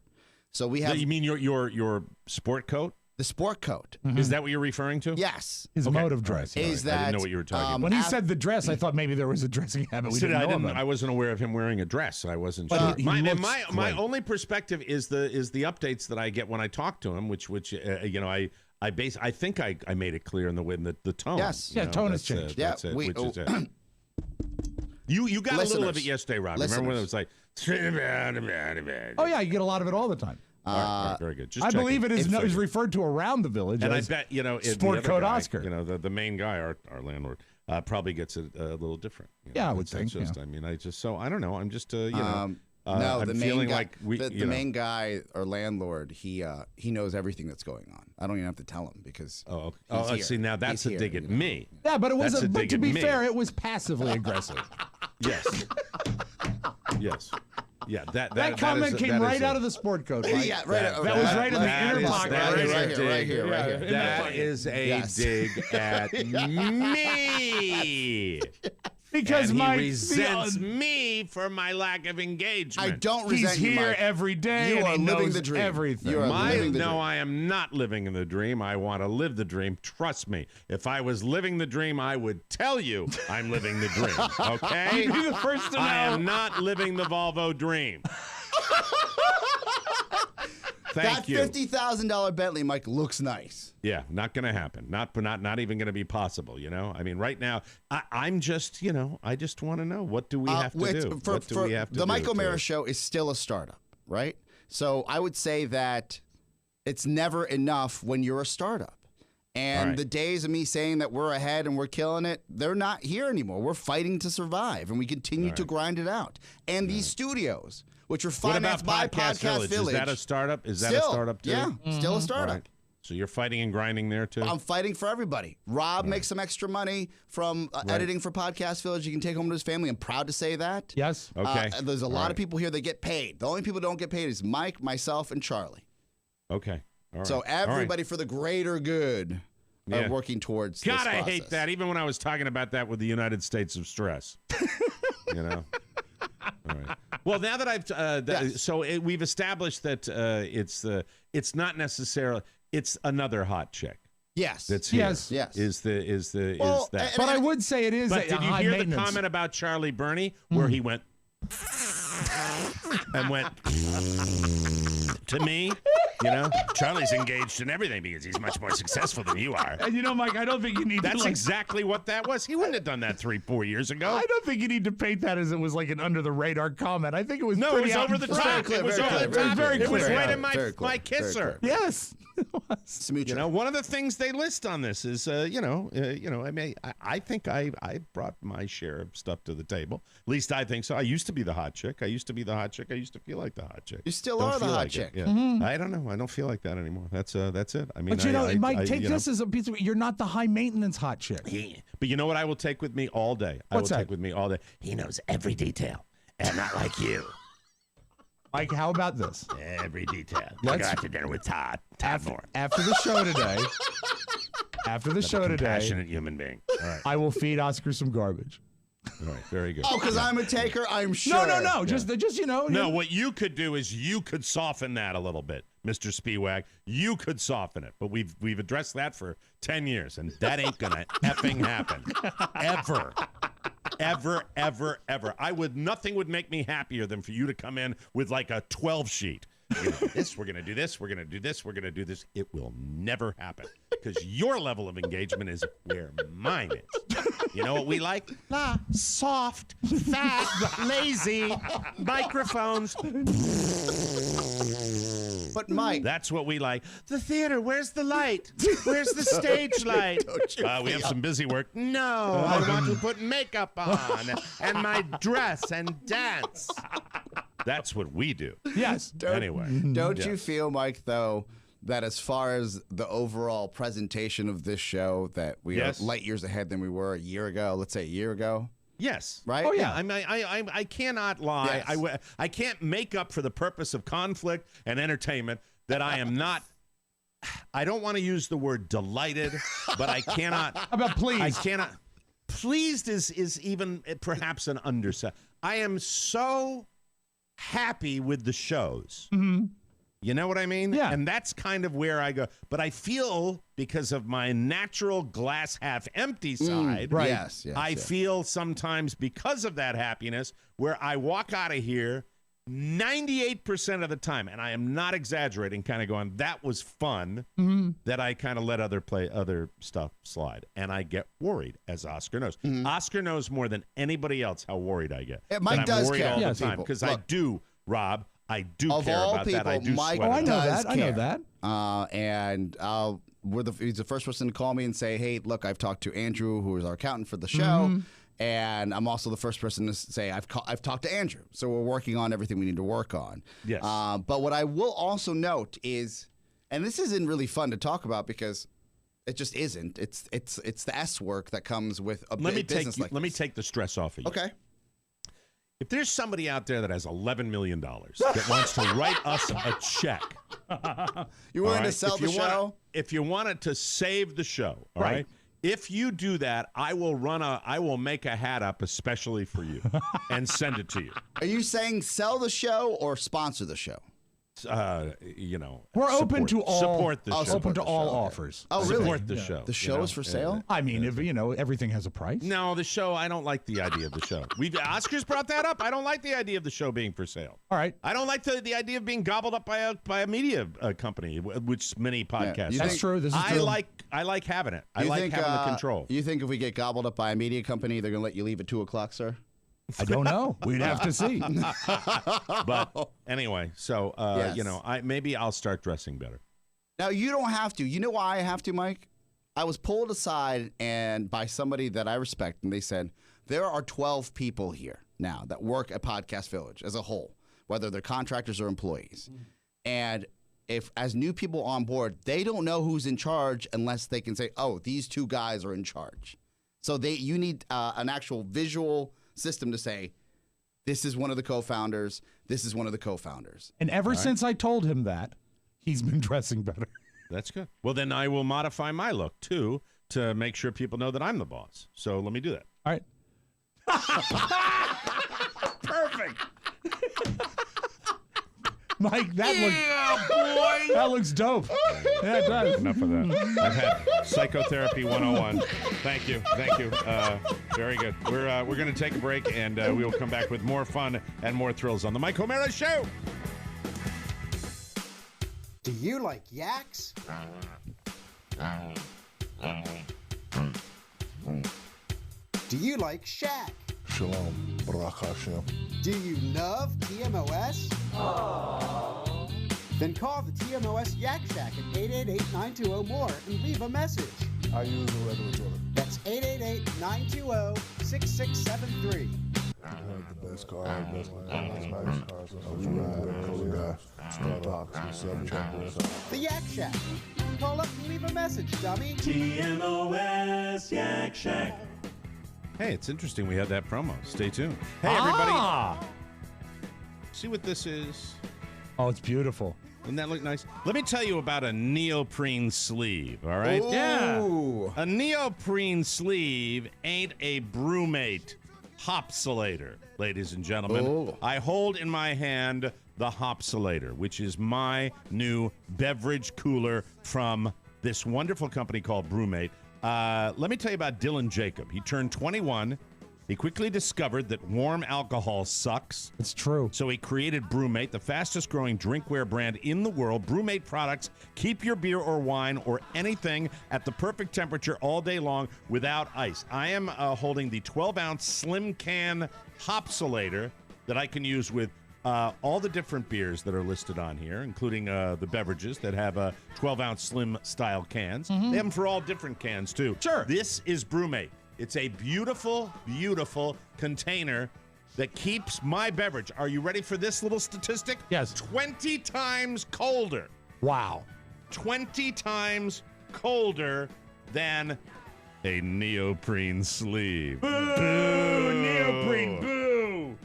[SPEAKER 4] So we have.
[SPEAKER 2] You mean your sport coat?
[SPEAKER 4] The sport coat.
[SPEAKER 3] Mm-hmm.
[SPEAKER 2] Is that what you're referring to?
[SPEAKER 4] Yes.
[SPEAKER 3] His mode of dress.
[SPEAKER 4] Is that,
[SPEAKER 2] I didn't know what you were talking about.
[SPEAKER 3] When he said the dress, I thought maybe there was a dressing habit we didn't know about.
[SPEAKER 2] I wasn't aware of him wearing a dress. I wasn't
[SPEAKER 3] but
[SPEAKER 2] sure. My
[SPEAKER 3] only
[SPEAKER 2] perspective is the updates that I get when I talk to him, which I think I made it clear in the tone.
[SPEAKER 4] Yes.
[SPEAKER 3] Tone has changed.
[SPEAKER 2] That's it. You got a little of it yesterday, Rob. Remember when it was like
[SPEAKER 3] oh yeah, you get a lot lot of the time.
[SPEAKER 2] All right, very good.
[SPEAKER 3] I believe it is referred to around the Village.
[SPEAKER 2] And
[SPEAKER 3] I
[SPEAKER 2] bet
[SPEAKER 3] sport coat
[SPEAKER 2] guy,
[SPEAKER 3] Oscar.
[SPEAKER 2] The main guy, our landlord, probably gets it a little different.
[SPEAKER 3] I would think.
[SPEAKER 2] I mean, I don't know. I'm just
[SPEAKER 4] no,
[SPEAKER 2] I'm
[SPEAKER 4] the main
[SPEAKER 2] feeling
[SPEAKER 4] guy,
[SPEAKER 2] like
[SPEAKER 4] the main guy, our landlord, he knows everything that's going on. I don't even have to tell him because
[SPEAKER 2] see, now that's a dig at me.
[SPEAKER 3] Yeah, but it was. But to be fair, it was passively aggressive.
[SPEAKER 2] Yes. Yes. Yeah,
[SPEAKER 3] that comment came right out of the sport coat. Right?
[SPEAKER 4] Yeah, right.
[SPEAKER 3] That was right in the inner pocket.
[SPEAKER 4] Right here.
[SPEAKER 2] That is a dig at me.
[SPEAKER 3] Because
[SPEAKER 2] he resents me for my lack of engagement.
[SPEAKER 4] I don't resent you,
[SPEAKER 3] He's here
[SPEAKER 4] Mike.
[SPEAKER 3] every day.
[SPEAKER 4] You
[SPEAKER 3] and
[SPEAKER 4] are
[SPEAKER 3] he
[SPEAKER 4] living
[SPEAKER 3] knows
[SPEAKER 4] the dream.
[SPEAKER 3] Everything.
[SPEAKER 4] You are living the dream.
[SPEAKER 2] I am not living in the dream. I want to live the dream. Trust me. If I was living the dream, I would tell you I'm living the dream. Okay?
[SPEAKER 3] You'd be the first to know.
[SPEAKER 2] I am not living the Volvo dream. Thank you.
[SPEAKER 4] That $50,000 Bentley, Mike, looks nice.
[SPEAKER 2] Yeah, not going to happen. Not even going to be possible. I mean, right now, I'm just, I just want to know, what do we have to do? What do we have to do?
[SPEAKER 4] The Mike O'Mara show is still a startup, right? So I would say that It's never enough when you're a startup. And the days of me saying that we're ahead and we're killing it, they're not here anymore. We're fighting to survive, and we continue to grind it out. And these studios, which are financed by Podcast Village.
[SPEAKER 2] Is that a startup? Is that a startup too?
[SPEAKER 4] Yeah, still a startup.
[SPEAKER 2] Right. So you're fighting and grinding there too?
[SPEAKER 4] I'm fighting for everybody. Rob makes some extra money from editing for Podcast Village. You can take home to his family. I'm proud to say that.
[SPEAKER 3] Yes.
[SPEAKER 2] Okay.
[SPEAKER 4] There's a lot of people here that get paid. The only people that don't get paid is Mike, myself, and Charlie.
[SPEAKER 2] Okay. All right.
[SPEAKER 4] So everybody for the greater good are working towards this
[SPEAKER 2] God, I
[SPEAKER 4] process.
[SPEAKER 2] hate that. Even when I was talking about that with the United States of Stress. You know? All right. Well, now that I've we've established that it's not necessarily, it's another hot chick.
[SPEAKER 4] Yes.
[SPEAKER 2] That's here.
[SPEAKER 4] Yes.
[SPEAKER 2] Is that?
[SPEAKER 3] But I would say it is.
[SPEAKER 2] But did you
[SPEAKER 3] high
[SPEAKER 2] hear
[SPEAKER 3] maintenance.
[SPEAKER 2] the comment about Charlie Burney where he went and went to me? You know, Charlie's engaged in everything because he's much more successful than you are.
[SPEAKER 3] And you know, Mike, I don't think you need
[SPEAKER 2] That's
[SPEAKER 3] to.
[SPEAKER 2] exactly what that was. He wouldn't have done that 3-4 years ago.
[SPEAKER 3] I don't think you need to paint that as it was like an under the radar comment. I think it was
[SPEAKER 2] No, it
[SPEAKER 3] pretty
[SPEAKER 2] was
[SPEAKER 3] out
[SPEAKER 2] over
[SPEAKER 3] in
[SPEAKER 2] the
[SPEAKER 3] front.
[SPEAKER 2] top. It was over the top.
[SPEAKER 3] Very
[SPEAKER 2] It was
[SPEAKER 3] clear.
[SPEAKER 2] right in
[SPEAKER 4] Very clear.
[SPEAKER 2] my kisser.
[SPEAKER 3] Yes.
[SPEAKER 4] Smoocher.
[SPEAKER 2] You know, one of the things they list on this is, I mean, I think I brought my share of stuff to the table. At least I think so. I used to be the hot chick. I used to feel like the hot chick.
[SPEAKER 4] You still
[SPEAKER 2] Don't
[SPEAKER 4] are the
[SPEAKER 2] feel
[SPEAKER 4] hot
[SPEAKER 2] like
[SPEAKER 4] chick.
[SPEAKER 2] it. Yeah. I don't know. I don't feel like that anymore. That's it. I mean,
[SPEAKER 3] But you know, Mike, take
[SPEAKER 2] you
[SPEAKER 3] this as a piece of. You're not the high maintenance hot chick.
[SPEAKER 2] But you know what I will take with me all day?
[SPEAKER 3] What's that?
[SPEAKER 2] Take with me all day. He knows every detail, and not like you.
[SPEAKER 3] Mike, how about this?
[SPEAKER 2] Every detail.
[SPEAKER 3] Let's-
[SPEAKER 2] Go out to dinner with Todd Moore.
[SPEAKER 3] After the show today.
[SPEAKER 2] Passionate human being. All right.
[SPEAKER 3] I will feed Oscar some garbage.
[SPEAKER 2] All right. Very good.
[SPEAKER 4] Oh, because I'm a taker, I'm sure.
[SPEAKER 3] No. Just you know.
[SPEAKER 2] No, what you could do is you could soften that a little bit, Mr. Spiewak. You could soften it, but we've addressed that for 10 years, and that ain't gonna effing happen, ever. Nothing would make me happier than for you to come in with like a 12 sheet. You know, we're gonna do this, we're gonna do this, we're gonna do this. It will never happen because your level of engagement is where mine is. You know what we like? Soft, fat, lazy microphones.
[SPEAKER 4] But Mike,
[SPEAKER 2] that's what we like. The theater, where's the light? Where's the stage light? We have some busy work. No, I want to put makeup on and my dress and dance. That's what we do.
[SPEAKER 3] Yes.
[SPEAKER 4] Don't you feel, Mike, though, that as far as the overall presentation of this show, that we are light years ahead than we were a year ago, let's say a year ago?
[SPEAKER 2] Yes.
[SPEAKER 4] Right?
[SPEAKER 2] Oh, yeah. I mean, I cannot lie.
[SPEAKER 4] Yes.
[SPEAKER 2] I can't make up for the purpose of conflict and entertainment that I am not. I don't want to use the word delighted, but I cannot.
[SPEAKER 3] How about pleased?
[SPEAKER 2] I cannot. Pleased is even perhaps an underset. I am so happy with the shows.
[SPEAKER 3] Mm-hmm.
[SPEAKER 2] You know what I mean?
[SPEAKER 3] Yeah.
[SPEAKER 2] And that's kind of where I go. But I feel, because of my natural glass half empty side,
[SPEAKER 3] right.
[SPEAKER 4] Yes,
[SPEAKER 2] I feel sometimes because of that happiness where I walk out of here 98% of the time, and I am not exaggerating, kind of going, that was fun, that I kind of let other stuff slide. And I get worried, as Oscar knows. Oscar knows more than anybody else how worried I get.
[SPEAKER 4] Mike does
[SPEAKER 2] worried
[SPEAKER 4] care.
[SPEAKER 2] all
[SPEAKER 4] Yes,
[SPEAKER 2] the time
[SPEAKER 4] people.
[SPEAKER 2] because
[SPEAKER 4] Look,
[SPEAKER 2] I do, Rob. I do
[SPEAKER 4] of
[SPEAKER 2] care
[SPEAKER 4] all
[SPEAKER 2] about
[SPEAKER 4] people,
[SPEAKER 2] that. I do
[SPEAKER 4] Mike
[SPEAKER 2] sweat
[SPEAKER 3] I
[SPEAKER 2] it
[SPEAKER 3] know
[SPEAKER 2] out.
[SPEAKER 3] that. I know that.
[SPEAKER 4] And he's the first person to call me and say, hey, look, I've talked to Andrew, who is our accountant for the show. And I'm also the first person to say I've talked to Andrew. So we're working on everything we need to work on.
[SPEAKER 2] Yes.
[SPEAKER 4] But what I will also note is, and this isn't really fun to talk about because it just isn't. It's the S work that comes with a business like this.
[SPEAKER 2] Let me take the stress off of you.
[SPEAKER 4] Okay.
[SPEAKER 2] If there's somebody out there that has $11 million that wants to write us a check,
[SPEAKER 4] you willing to sell the show?
[SPEAKER 2] If you wanted to save the show, all right? If you do that, I will make a hat up especially for you and send it to you.
[SPEAKER 4] Are you saying sell the show or sponsor the show?
[SPEAKER 3] We're open to all
[SPEAKER 2] support the show.
[SPEAKER 3] Open to all offers.
[SPEAKER 4] Oh, really?
[SPEAKER 2] Support the show.
[SPEAKER 4] The show is for sale?
[SPEAKER 3] I mean, if everything has a price.
[SPEAKER 2] No, the show. I don't like the idea of the show. Oscar's brought that up. I don't like the idea of the show being for sale.
[SPEAKER 3] All right.
[SPEAKER 2] I don't like the idea of being gobbled up by a media company, which many podcasts.
[SPEAKER 4] Yeah,
[SPEAKER 3] That's true. This is true.
[SPEAKER 2] I like having it. I like having the control.
[SPEAKER 4] You think if we get gobbled up by a media company, they're going to let you leave at 2:00, sir?
[SPEAKER 3] I don't know. We'd have to see.
[SPEAKER 2] But anyway, so
[SPEAKER 4] Yes.
[SPEAKER 2] maybe I'll start dressing better.
[SPEAKER 4] Now, you don't have to. You know why I have to, Mike? I was pulled aside and by somebody that I respect, and they said, there are 12 people here now that work at Podcast Village as a whole, whether they're contractors or employees. And if as new people on board, they don't know who's in charge unless they can say, oh, these two guys are in charge. So you need an actual visual system to say, this is one of the co-founders, this is one of the co-founders.
[SPEAKER 3] And ever since I told him that, he's been dressing better.
[SPEAKER 2] That's good. Well, then I will modify my look, too, to make sure people know that I'm the boss. So let me do that.
[SPEAKER 3] All right.
[SPEAKER 2] Perfect.
[SPEAKER 3] Mike, that looks dope. Yeah, it does.
[SPEAKER 2] Enough of that. I've had Psychotherapy 101. Thank you. Very good. We're going to take a break, and we will come back with more fun and more thrills on the Mike O'Mara Show.
[SPEAKER 12] Do you like yaks? Do you like Shaq?
[SPEAKER 13] Shalom, Barak Hashem.
[SPEAKER 12] Do you love TMOS? Aww. Then call the TMOS Yak Shack at 888-920-MORE and leave a message.
[SPEAKER 13] I use the regular toilet.
[SPEAKER 12] That's 888-920-6673.
[SPEAKER 13] I have the best car, best nice cars. I was riding, cool guy, start off, 7 chapters.
[SPEAKER 12] The Yak Shack. Call up and leave a message, dummy.
[SPEAKER 10] TMOS Yak Shack.
[SPEAKER 2] Hey, it's interesting we had that promo. Stay tuned. Hey, everybody. See what this is?
[SPEAKER 3] Oh, it's beautiful.
[SPEAKER 2] Doesn't that look nice? Let me tell you about a neoprene sleeve, all right?
[SPEAKER 4] Ooh.
[SPEAKER 3] Yeah.
[SPEAKER 2] A neoprene sleeve ain't a brewmate hopsulator, ladies and gentlemen.
[SPEAKER 4] Ooh.
[SPEAKER 2] I hold in my hand the hopsulator, which is my new beverage cooler from this wonderful company called Brewmate. Let me tell you about Dylan Jacob. He turned 21. He quickly discovered that warm alcohol sucks.
[SPEAKER 3] It's true.
[SPEAKER 2] So he created Brewmate, the fastest growing drinkware brand in the world. Brewmate products keep your beer or wine or anything at the perfect temperature all day long without ice. I am holding the 12-ounce slim can hopsulator that I can use with all the different beers that are listed on here, including the beverages that have 12-ounce slim-style cans.
[SPEAKER 3] Mm-hmm.
[SPEAKER 2] They have them for all different cans, too.
[SPEAKER 3] Sure.
[SPEAKER 2] This is Brewmate. It's a beautiful, beautiful container that keeps my beverage. Are you ready for this little statistic?
[SPEAKER 3] Yes.
[SPEAKER 2] 20 times colder.
[SPEAKER 3] Wow.
[SPEAKER 2] 20 times colder than a neoprene sleeve. Boo! Neoprene, boo!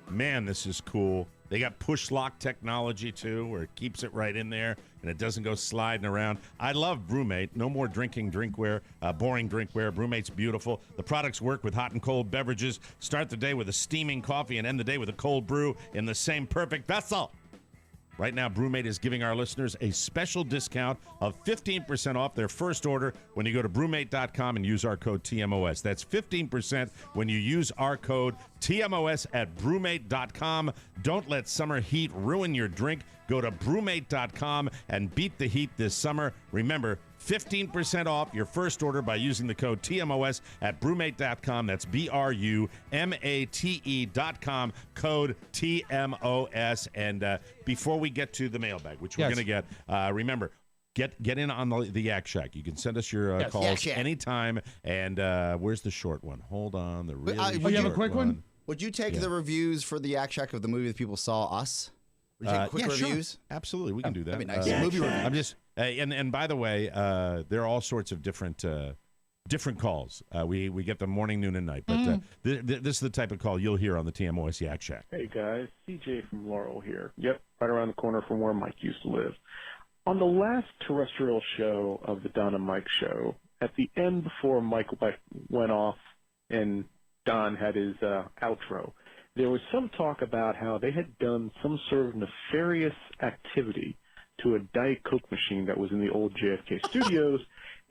[SPEAKER 2] Man, this is cool. They got push lock technology, too, where it keeps it right in there and it doesn't go sliding around. I love Brewmate. No more drinking drinkware, boring drinkware. Brewmate's beautiful. The products work with hot and cold beverages. Start the day with a steaming coffee and end the day with a cold brew in the same perfect vessel. Right now, Brewmate is giving our listeners a special discount of 15% off their first order when you go to brewmate.com and use our code TMOS. That's 15% when you use our code TMOS at brewmate.com. Don't let summer heat ruin your drink. Go to brewmate.com and beat the heat this summer. Remember, 15% off your first order by using the code TMOS at brewmate.com. That's BRUMATE.com, code TMOS. And before we get to the mailbag, which we're going to get, remember, get in on the Yak Shack. You can send us your calls anytime. And where's the short one? Hold on. The really
[SPEAKER 3] you have a quick one?
[SPEAKER 4] Would you take the reviews for the Yak Shack of the movie that people saw us? Would you take quick reviews?
[SPEAKER 2] Sure. Absolutely, we can do that.
[SPEAKER 4] That'd be nice. Movie review.
[SPEAKER 2] I'm just, and by the way, there are all sorts of different calls. We get them morning, noon, and night. But this is the type of call you'll hear on the TMOS Yak Shack.
[SPEAKER 14] Hey guys, CJ from Laurel here. Yep, right around the corner from where Mike used to live. On the last terrestrial show of the Don and Mike show, at the end before Mike went off and Don had his outro, there was some talk about how they had done some sort of nefarious activity to a Diet Coke machine that was in the old JFK studios,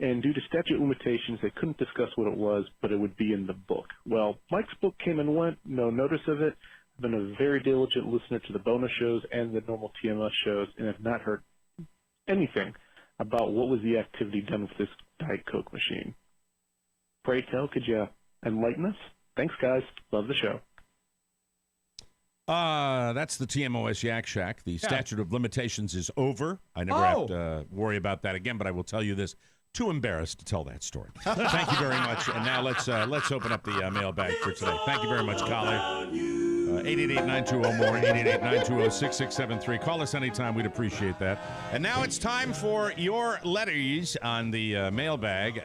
[SPEAKER 14] and due to statute of limitations, they couldn't discuss what it was, but it would be in the book. Well, Mike's book came and went, no notice of it. I've been a very diligent listener to the bonus shows and the normal TMS shows, and have not heard anything about what was the activity done with this Diet Coke machine. Pray tell, could you enlighten us? Thanks, guys. Love the show.
[SPEAKER 2] That's the TMOS Yak Shack. The statute of limitations is over. I never have to worry about that again, but I will tell you this. Too embarrassed to tell that story. Thank you very much. And now let's open up the mailbag for today. Thank you very much, caller. 888-920-MORE, 888-920-6673. Call us anytime. We'd appreciate that. And now it's time for your letters on the mailbag.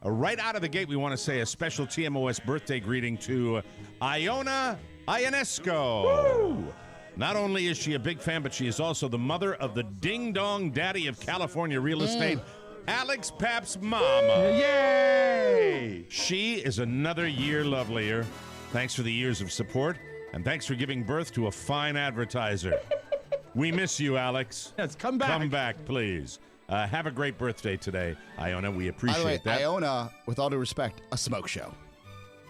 [SPEAKER 2] Right out of the gate, we want to say a special TMOS birthday greeting to Iona Ionesco. Woo! Not only is she a big fan, but she is also the mother of the ding-dong daddy of California real estate, Alex Papp's mama. Yay! She is another year lovelier. Thanks for the years of support, and thanks for giving birth to a fine advertiser. We miss you, Alex.
[SPEAKER 3] Yes, come back.
[SPEAKER 2] Come back, please. Have a great birthday today, Iona. We appreciate
[SPEAKER 4] By the way,
[SPEAKER 2] that.
[SPEAKER 4] Iona, with all due respect, a smoke show.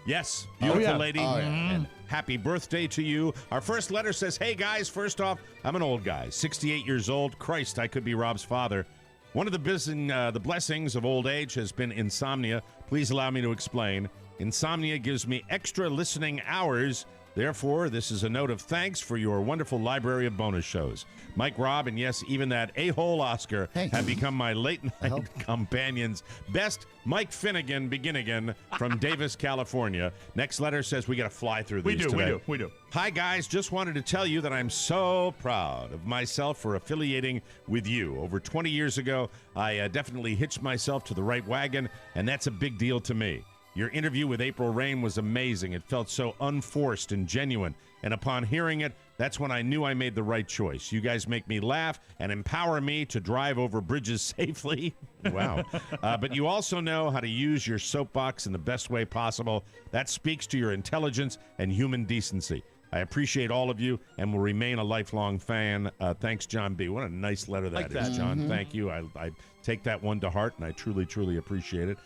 [SPEAKER 2] Yes, beautiful lady.
[SPEAKER 4] Oh, yeah.
[SPEAKER 2] And happy birthday to you. Our first letter says, hey, guys, first off, I'm an old guy, 68 years old. Christ, I could be Rob's father. One of the blessings of old age has been insomnia. Please allow me to explain. Insomnia gives me extra listening hours. Therefore, this is a note of thanks for your wonderful library of bonus shows. Mike, Rob, and yes, even that a-hole Oscar have become my late-night companions. Best, Mike Finnegan, begin again, from Davis, California. Next letter says we got to fly through these today.
[SPEAKER 3] We do.
[SPEAKER 2] Hi, guys. Just wanted to tell you that I'm so proud of myself for affiliating with you. Over 20 years ago, I definitely hitched myself to the right wagon, and that's a big deal to me. Your interview with April Rain was amazing. It felt so unforced and genuine. And upon hearing it, that's when I knew I made the right choice. You guys make me laugh and empower me to drive over bridges safely. Wow. But you also know how to use your soapbox in the best way possible. That speaks to your intelligence and human decency. I appreciate all of you and will remain a lifelong fan. Thanks, John B. What a nice letter that is, John. Mm-hmm. Thank you. I take that one to heart, and I truly, truly appreciate it.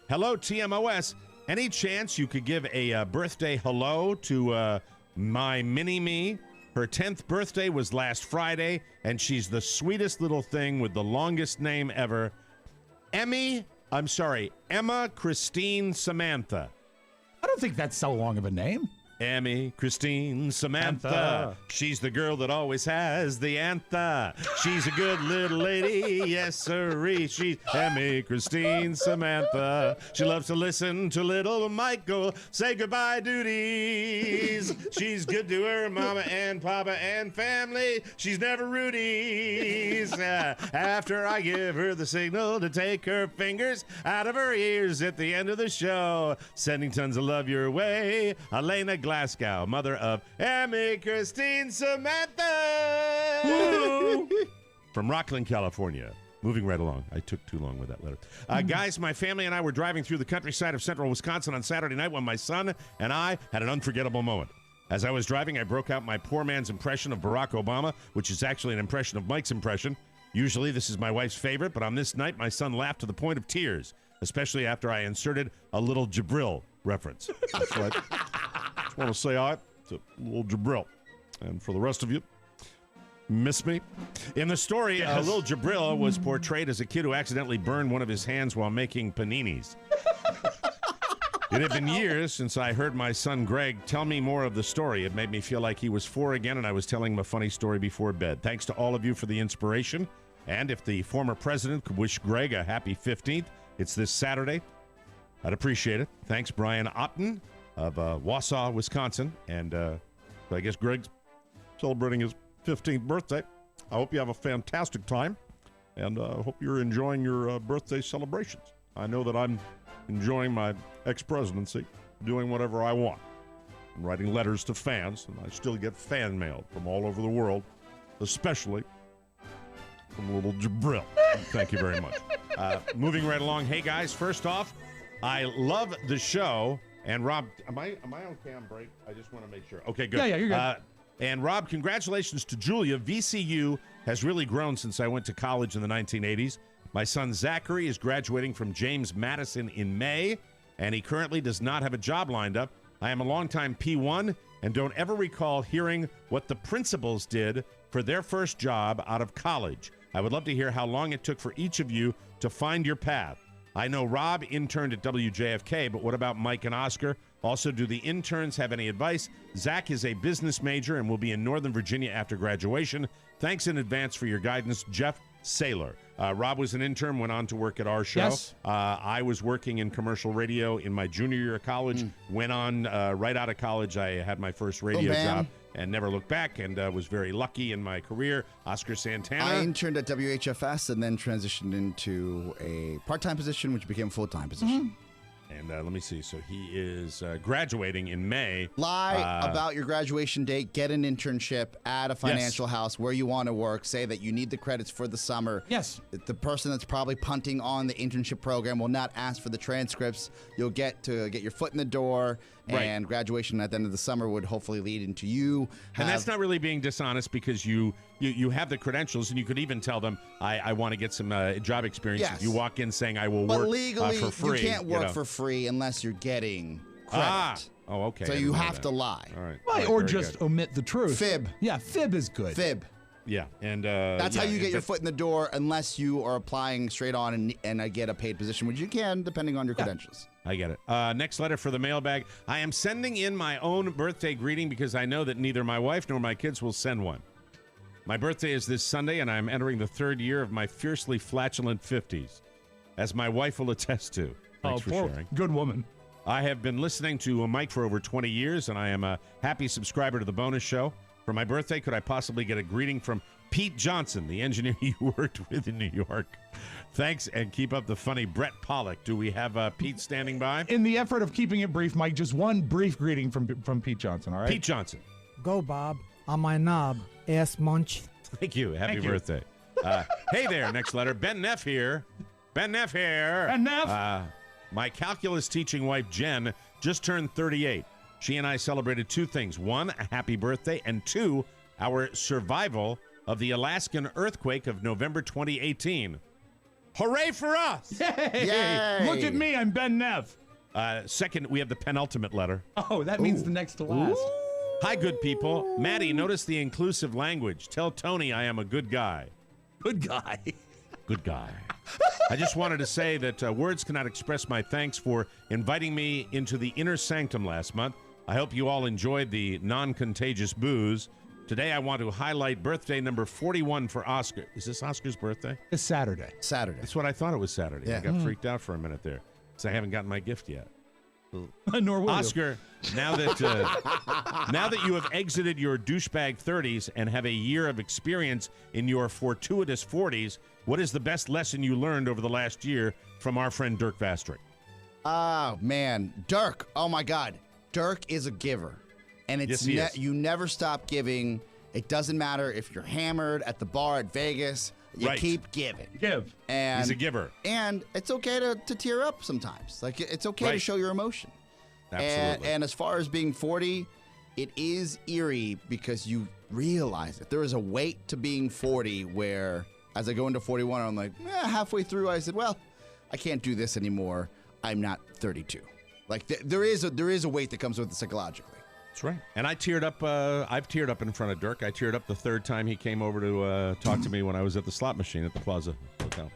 [SPEAKER 2] Hello, TMOS. Any chance you could give a birthday hello to my mini-me? Her 10th birthday was last Friday, and she's the sweetest little thing with the longest name ever. Emma Christine Samantha.
[SPEAKER 3] I don't think that's so long of a name.
[SPEAKER 2] Emmy, Christine, Samantha. She's the girl that always has the antha. She's a good little lady, yes sirree. She's Emmy, Christine, Samantha. She loves to listen to little Michael say goodbye duties. She's good to her mama and papa and family. She's never Rudy's. After I give her the signal to take her fingers out of her ears at the end of the show. Sending tons of love your way, Elena Glasgow, mother of Emmy Christine Samantha. From Rockland, California. Moving right along. I took too long with that letter. Guys, my family and I were driving through the countryside of central Wisconsin on Saturday night when my son and I had an unforgettable moment. As I was driving, I broke out my poor man's impression of Barack Obama, which is actually an impression of Mike's impression. Usually this is my wife's favorite, but on this night, my son laughed to the point of tears, especially after I inserted a little Jabril reference. That's right. I want to say it's a little Jabril. And for the rest of you, miss me? In the story, Lil Jabril was portrayed as a kid who accidentally burned one of his hands while making paninis. It had been years since I heard my son Greg tell me more of the story. It made me feel like he was 4 again, and I was telling him a funny story before bed. Thanks to all of you for the inspiration. And if the former president could wish Greg a happy 15th, it's this Saturday. I'd appreciate it. Thanks, Brian Otten of Wausau, Wisconsin. And I guess Greg's celebrating his 15th birthday. I hope you have a fantastic time, and I hope you're enjoying your birthday celebrations. I know that I'm enjoying my ex-presidency, doing whatever I want. I'm writing letters to fans, and I still get fan mail from all over the world, especially from little Jabril. Thank you very much. Moving right along. Hey, guys, first off, I love the show. And Rob, am I on cam break? I just want to make sure. Okay, good.
[SPEAKER 3] Yeah, you're good.
[SPEAKER 2] And Rob, congratulations to Julia. VCU has really grown since I went to college in the 1980s. My son Zachary is graduating from James Madison in May, and he currently does not have a job lined up. I am a longtime P1 and don't ever recall hearing what the principals did for their first job out of college. I would love to hear how long it took for each of you to find your path. I know Rob interned at WJFK, but what about Mike and Oscar? Also, do the interns have any advice? Zach is a business major and will be in Northern Virginia after graduation. Thanks in advance for your guidance, Jeff Saylor. Rob was an intern, went on to work at our show.
[SPEAKER 3] Yes.
[SPEAKER 2] I was working in commercial radio in my junior year of college. Went on right out of college. I had my first radio job and never looked back, and was very lucky in my career. Oscar Santana.
[SPEAKER 4] I interned at WHFS and then transitioned into a part-time position, which became a full-time position.
[SPEAKER 2] And let me see. So he is graduating in May.
[SPEAKER 4] Lie about your graduation date. Get an internship at a financial house where you want to work. Say that you need the credits for the summer.
[SPEAKER 3] Yes.
[SPEAKER 4] The person that's probably punting on the internship program will not ask for the transcripts. You'll get to get your foot in the door.
[SPEAKER 2] Right.
[SPEAKER 4] And graduation at the end of the summer would hopefully lead into you.
[SPEAKER 2] And that's not really being dishonest, because you have the credentials, and you could even tell them, I want to get some job experience.
[SPEAKER 4] Yes.
[SPEAKER 2] If you walk in saying I will
[SPEAKER 4] but
[SPEAKER 2] work
[SPEAKER 4] legally,
[SPEAKER 2] for free.
[SPEAKER 4] you can't work for free unless you're getting credit.
[SPEAKER 2] Oh, okay.
[SPEAKER 4] So
[SPEAKER 2] I
[SPEAKER 4] you
[SPEAKER 2] didn't know
[SPEAKER 4] have
[SPEAKER 2] that.
[SPEAKER 4] to lie.
[SPEAKER 2] All right.
[SPEAKER 3] Right,
[SPEAKER 2] All
[SPEAKER 3] or
[SPEAKER 2] very
[SPEAKER 3] just
[SPEAKER 2] good.
[SPEAKER 3] omit the truth.
[SPEAKER 4] Fib.
[SPEAKER 3] Yeah, fib is good.
[SPEAKER 4] Fib.
[SPEAKER 2] Yeah, and
[SPEAKER 4] that's how you get your foot in the door, unless you are applying straight on and get a paid position, which you can, depending on your credentials.
[SPEAKER 2] I get it. Next letter for the mailbag. I am sending in my own birthday greeting because I know that neither my wife nor my kids will send one. My birthday is this Sunday, and I'm entering the 3rd year of my fiercely flatulent 50s, as my wife will attest to. Thanks for sharing.
[SPEAKER 3] Good woman.
[SPEAKER 2] I have been listening to Mike for over 20 years, and I am a happy subscriber to the bonus show. For my birthday, could I possibly get a greeting from Pete Johnson, the engineer you worked with in New York? Thanks, and keep up the funny Brett Pollock. Do we have Pete standing by?
[SPEAKER 3] In the effort of keeping it brief, Mike, just one brief greeting from Pete Johnson, all right?
[SPEAKER 2] Pete Johnson.
[SPEAKER 15] Go, Bob. On my knob. Ass munch.
[SPEAKER 2] Thank you. Happy birthday. Hey there, next letter. Ben Neff here. Ben Neff here.
[SPEAKER 3] Ben Neff.
[SPEAKER 2] My calculus teaching wife, Jen, just turned 38. She and I celebrated 2 things. 1, a happy birthday, and 2, our survival of the Alaskan earthquake of November 2018. Hooray for us!
[SPEAKER 3] Yay! Look at me, I'm Ben Neff.
[SPEAKER 2] Second, we have the penultimate letter.
[SPEAKER 3] Oh, that means the next to last.
[SPEAKER 2] Hi, good people. Maddie, notice the inclusive language. Tell Tony I am a good guy.
[SPEAKER 3] Good guy.
[SPEAKER 2] Good guy. I just wanted to say that words cannot express my thanks for inviting me into the inner sanctum last month. I hope you all enjoyed the non-contagious booze. Today, I want to highlight birthday number 41 for Oscar. Is this Oscar's birthday?
[SPEAKER 3] It's Saturday.
[SPEAKER 4] Saturday.
[SPEAKER 2] That's what I thought it was Saturday.
[SPEAKER 4] Yeah.
[SPEAKER 2] I got freaked out for a minute there because I haven't gotten my gift yet.
[SPEAKER 3] Nor will
[SPEAKER 2] Oscar, now that you have exited your douchebag 30s and have a year of experience in your fortuitous 40s, what is the best lesson you learned over the last year from our friend Dirk Vastrick?
[SPEAKER 4] Oh, man. Dirk. Oh, my God. Dirk is a giver. And it's
[SPEAKER 2] Yes, he is.
[SPEAKER 4] you never stop giving. It doesn't matter if you're hammered at the bar at Vegas. You
[SPEAKER 2] Right.
[SPEAKER 4] keep giving.
[SPEAKER 3] Give.
[SPEAKER 4] And
[SPEAKER 2] He's a giver.
[SPEAKER 4] And it's okay to tear up sometimes. Like, it's okay to
[SPEAKER 2] Right.
[SPEAKER 4] show your emotion.
[SPEAKER 2] Absolutely.
[SPEAKER 4] And as far as being 40, it is eerie because you realize it. There is a weight to being 40 where, as I go into 41, I'm like, halfway through, I said, well, I can't do this anymore. I'm not 32. Like, there is a weight that comes with it psychologically.
[SPEAKER 2] That's right. And I teared up. I've teared up in front of Dirk. I teared up the 3rd time he came over to talk to me when I was at the slot machine at the Plaza Hotel.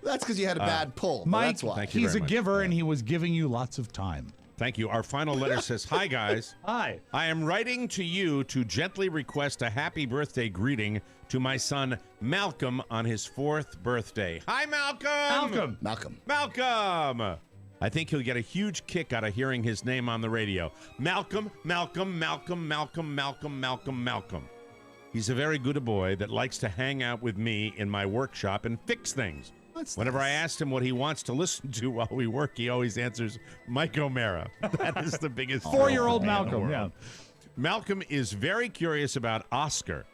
[SPEAKER 4] That's because you had a bad pull.
[SPEAKER 3] Mike,
[SPEAKER 4] That's why.
[SPEAKER 2] Thank you
[SPEAKER 3] he's a
[SPEAKER 2] very much.
[SPEAKER 3] giver, and he was giving you lots of time.
[SPEAKER 2] Thank you. Our final letter says, "Hi, guys.
[SPEAKER 3] Hi.
[SPEAKER 2] I am writing to you to gently request a happy birthday greeting to my son, Malcolm, on his 4th birthday." Hi, Malcolm! Malcolm! I think he'll get a huge kick out of hearing his name on the radio. Malcolm. He's a very good boy that likes to hang out with me in my workshop and fix things. Whenever I asked him what he wants to listen to while we work, he always answers Mike O'Mara. That is the biggest
[SPEAKER 3] 4-year-old
[SPEAKER 2] thrill in the
[SPEAKER 3] Malcolm,
[SPEAKER 2] world.
[SPEAKER 3] yeah.
[SPEAKER 2] Malcolm is very curious about Oscar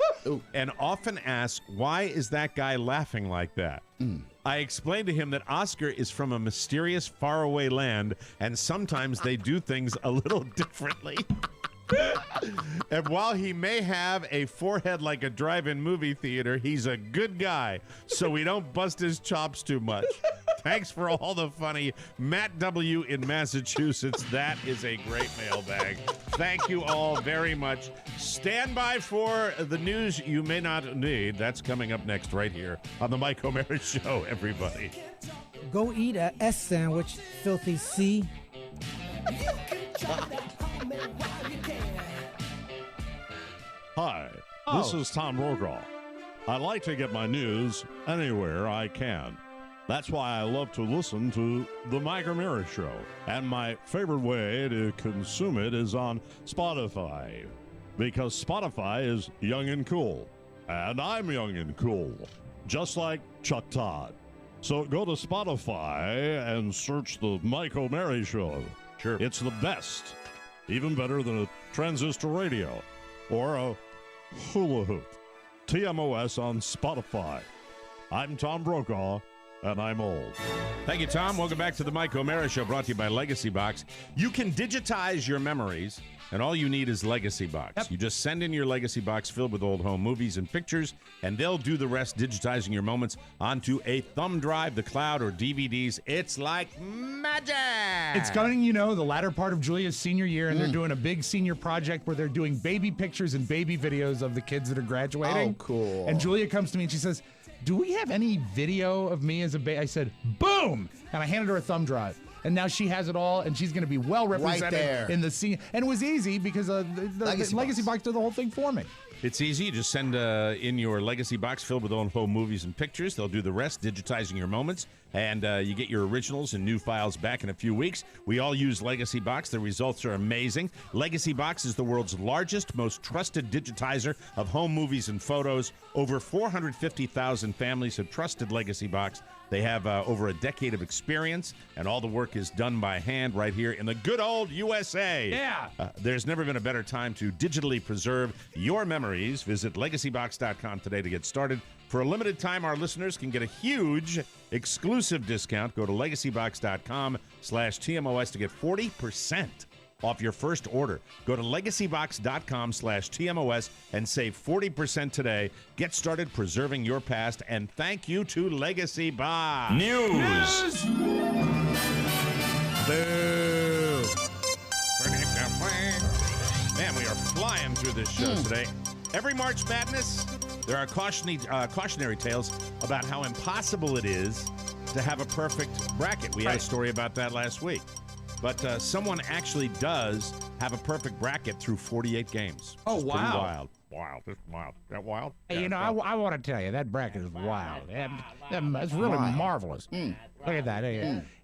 [SPEAKER 2] and often asks, why is that guy laughing like that? I explained to him that Oscar is from a mysterious faraway land, and sometimes they do things a little differently. And while he may have a forehead like a drive-in movie theater, he's a good guy, so we don't bust his chops too much. Thanks for all the funny. Matt W. in Massachusetts. That is a great mailbag. Thank you all very much. Stand by for the news you may not need. That's coming up next right here on the Mike O'Mara Show, everybody.
[SPEAKER 15] Go eat a S sandwich, filthy C.
[SPEAKER 10] You can
[SPEAKER 16] Hi, this is Tom Brokaw. I like to get my news anywhere I can. That's why I love to listen to The Mike O'Meara Show. And my favorite way to consume it is on Spotify. Because Spotify is young and cool. And I'm young and cool. Just like Chuck Todd. So go to Spotify and search The Mike O'Meara Show.
[SPEAKER 2] Sure.
[SPEAKER 16] It's the best. Even better than a transistor radio. Or a hula hoop. TMOS on Spotify. I'm Tom Brokaw. And I'm old.
[SPEAKER 2] Thank you, Tom. Welcome back to the Mike O'Meara Show, brought to you by Legacy Box. You can digitize your memories, and all you need is Legacy Box. Yep. You just send in your Legacy Box filled with old home movies and pictures, and they'll do the rest, digitizing your moments onto a thumb drive, the cloud, or DVDs. It's like magic!
[SPEAKER 3] It's coming, the latter part of Julia's senior year, and they're doing a big senior project where they're doing baby pictures and baby videos of the kids that are graduating.
[SPEAKER 4] Oh, cool.
[SPEAKER 3] And Julia comes to me and she says, do we have any video of me as a baby? I said, boom! And I handed her a thumb drive. And now she has it all, and she's going to be well represented in the scene. And it was easy because the Legacy Box did the whole thing for me.
[SPEAKER 2] It's easy. You just send in your Legacy Box filled with old home movies and pictures. They'll do the rest, digitizing your moments. And you get your originals and new files back in a few weeks. We all use Legacy Box. The results are amazing. Legacy Box is the world's largest, most trusted digitizer of home movies and photos. Over 450,000 families have trusted Legacy Box. They have over a decade of experience, and all the work is done by hand right here in the good old USA.
[SPEAKER 3] Yeah.
[SPEAKER 2] There's never been a better time to digitally preserve your memories. Visit legacybox.com today to get started. For a limited time, our listeners can get a huge exclusive discount. Go to legacybox.com/TMOS to get 40% off your first order. Go to legacybox.com/TMOS and save 40% today. Get started preserving your past, and thank you to Legacy Box.
[SPEAKER 10] News.
[SPEAKER 2] Boo. Man, we are flying through this show today. Every March Madness, there are cautionary tales about how impossible it is to have a perfect bracket. We had a story about that last week. But someone actually does have a perfect bracket through 48 games.
[SPEAKER 3] Oh, wow.
[SPEAKER 2] Pretty wild. Wild. Just wild. That wild?
[SPEAKER 3] Hey,
[SPEAKER 2] Yeah,
[SPEAKER 3] I want to tell you, that bracket is wild. It's really marvelous. Look at that.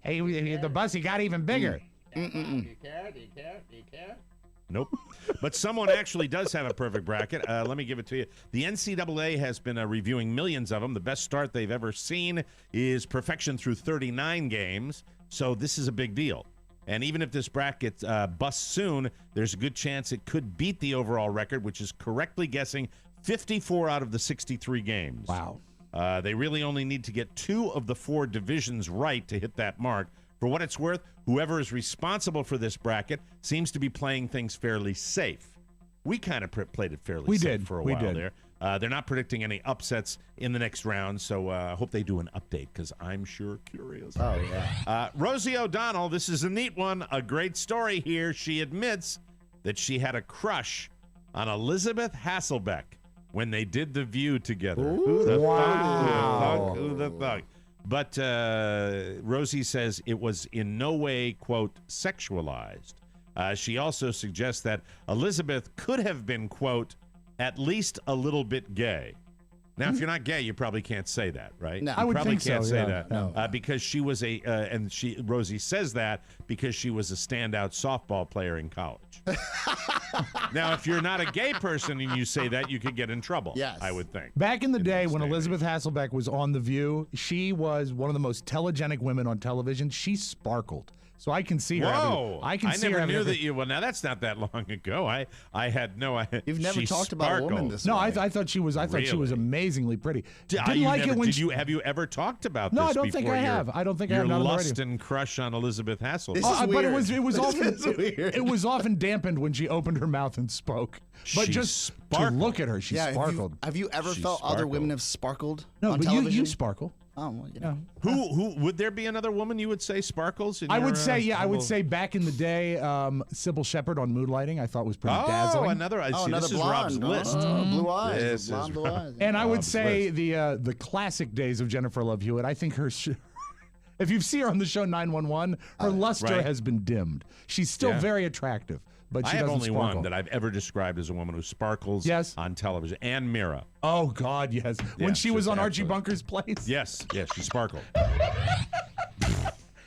[SPEAKER 3] Hey, the bussy got even bigger.
[SPEAKER 6] Do you care?
[SPEAKER 2] Nope. But someone actually does have a perfect bracket. Let me give it to you. The NCAA has been reviewing millions of them. The best start they've ever seen is perfection through 39 games. So this is a big deal. And even if this bracket busts soon, there's a good chance it could beat the overall record, which is correctly guessing 54 out of the 63 games.
[SPEAKER 3] Wow.
[SPEAKER 2] They really only need to get 2 of the 4 divisions right to hit that mark. For what it's worth, whoever is responsible for this bracket seems to be playing things fairly safe. We kind of played it fairly safe for a while there. They're not predicting any upsets in the next round, so I hope they do an update because I'm sure curious.
[SPEAKER 4] Oh, yeah.
[SPEAKER 2] Rosie O'Donnell, this is a neat one, a great story here. She admits that she had a crush on Elizabeth Hasselbeck when they did The View together.
[SPEAKER 3] Ooh,
[SPEAKER 2] Who the
[SPEAKER 3] wow.
[SPEAKER 2] thug? Who the thug? But Rosie says it was in no way, quote, sexualized. She also suggests that Elizabeth could have been, quote, at least a little bit gay. Now, if you're not gay, you probably can't say that, right?
[SPEAKER 4] No.
[SPEAKER 2] You
[SPEAKER 3] I would
[SPEAKER 2] probably
[SPEAKER 3] think
[SPEAKER 2] can't
[SPEAKER 3] so,
[SPEAKER 2] say
[SPEAKER 3] yeah.
[SPEAKER 2] that
[SPEAKER 3] No.
[SPEAKER 2] because she was Rosie says that because she was a standout softball player in college. Now, if you're not a gay person and you say that, you could get in trouble.
[SPEAKER 4] Yes.
[SPEAKER 2] I would think.
[SPEAKER 3] Back in the day when Elizabeth Hasselbeck was on The View, she was one of the most telegenic women on television. She sparkled. So I can see her.
[SPEAKER 2] Whoa!
[SPEAKER 3] I see
[SPEAKER 2] never
[SPEAKER 3] her
[SPEAKER 2] knew that you. Well, now that's not that long ago. I had no.
[SPEAKER 4] You've never
[SPEAKER 2] she
[SPEAKER 4] talked about a woman
[SPEAKER 2] sparkled.
[SPEAKER 4] this
[SPEAKER 3] No,
[SPEAKER 4] way.
[SPEAKER 3] I thought she was. I thought she was
[SPEAKER 2] Really?
[SPEAKER 3] amazingly pretty. Didn't
[SPEAKER 2] You
[SPEAKER 3] like
[SPEAKER 2] never,
[SPEAKER 3] it when
[SPEAKER 2] did you have you ever talked about
[SPEAKER 3] No,
[SPEAKER 2] this
[SPEAKER 3] I don't
[SPEAKER 2] before?
[SPEAKER 3] think I
[SPEAKER 2] your-
[SPEAKER 3] have. I don't think I
[SPEAKER 2] your
[SPEAKER 3] have. Not on the
[SPEAKER 2] lust
[SPEAKER 3] radio.
[SPEAKER 2] and crush on Elizabeth Hasselbeck.
[SPEAKER 4] This is
[SPEAKER 3] But
[SPEAKER 4] weird.
[SPEAKER 3] it was
[SPEAKER 4] This
[SPEAKER 3] often
[SPEAKER 4] is weird.
[SPEAKER 3] it was often dampened when she opened her mouth and spoke. But
[SPEAKER 2] She
[SPEAKER 3] just to
[SPEAKER 2] sparkled.
[SPEAKER 3] look at her, she
[SPEAKER 4] Yeah,
[SPEAKER 3] sparkled.
[SPEAKER 4] Have you ever
[SPEAKER 2] She
[SPEAKER 4] felt other women
[SPEAKER 2] sparkled.
[SPEAKER 4] have sparkled
[SPEAKER 3] No,
[SPEAKER 4] on
[SPEAKER 3] but
[SPEAKER 4] television?
[SPEAKER 3] you sparkle.
[SPEAKER 4] Oh, well, you know.
[SPEAKER 2] Who would there be another woman you would say sparkles? In
[SPEAKER 3] I
[SPEAKER 2] your,
[SPEAKER 3] would say, yeah, I would
[SPEAKER 2] humble-
[SPEAKER 3] say back in the day, Sybil Shepherd on Moonlighting, I thought was pretty dazzling.
[SPEAKER 2] another. I see.
[SPEAKER 4] another
[SPEAKER 2] This is
[SPEAKER 4] blonde.
[SPEAKER 2] Rob's list.
[SPEAKER 4] Blue eyes.
[SPEAKER 2] This
[SPEAKER 4] blonde,
[SPEAKER 2] is
[SPEAKER 4] blue eyes.
[SPEAKER 3] And I would
[SPEAKER 2] Rob's
[SPEAKER 3] say
[SPEAKER 2] list.
[SPEAKER 3] the classic days of Jennifer Love Hewitt. I think her If you see her on the show 911, her luster
[SPEAKER 2] right.
[SPEAKER 3] has been dimmed. She's still very attractive, but she
[SPEAKER 2] I have
[SPEAKER 3] doesn't
[SPEAKER 2] only
[SPEAKER 3] sparkle.
[SPEAKER 2] one that I've ever described as a woman who sparkles on television. Ann Mira.
[SPEAKER 3] Oh, God, yes. When she was on Archie
[SPEAKER 2] absolutely.
[SPEAKER 3] Bunker's Place.
[SPEAKER 2] Yes, she sparkled.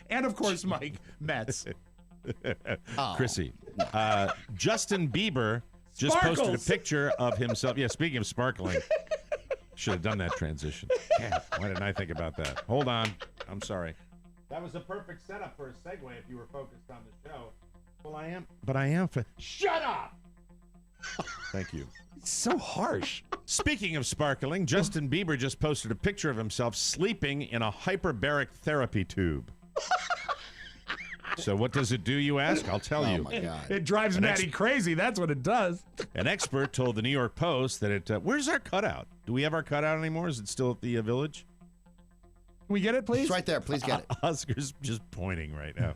[SPEAKER 3] And, of course, Mike Metz.
[SPEAKER 2] Chrissy. Justin Bieber just posted a picture of himself. Yeah, speaking of sparkling. Should have done that transition. Yeah, why didn't I think about that? Hold on. I'm sorry.
[SPEAKER 6] That was a perfect setup for a segue if you were focused on the show. Well, I am.
[SPEAKER 2] But I am.
[SPEAKER 6] Shut up!
[SPEAKER 2] Thank you.
[SPEAKER 3] It's so harsh.
[SPEAKER 2] Speaking of sparkling, Justin Bieber just posted a picture of himself sleeping in a hyperbaric therapy tube. So what does it do, you ask? I'll tell you.
[SPEAKER 4] Oh, my God.
[SPEAKER 3] It drives Maddie crazy. That's what it does.
[SPEAKER 2] An expert told the New York Post that it... where's our cutout? Do we have our cutout anymore? Is it still at the Village?
[SPEAKER 3] Can we get it, please?
[SPEAKER 4] It's right there. Please get it.
[SPEAKER 2] Oscar's just pointing right now.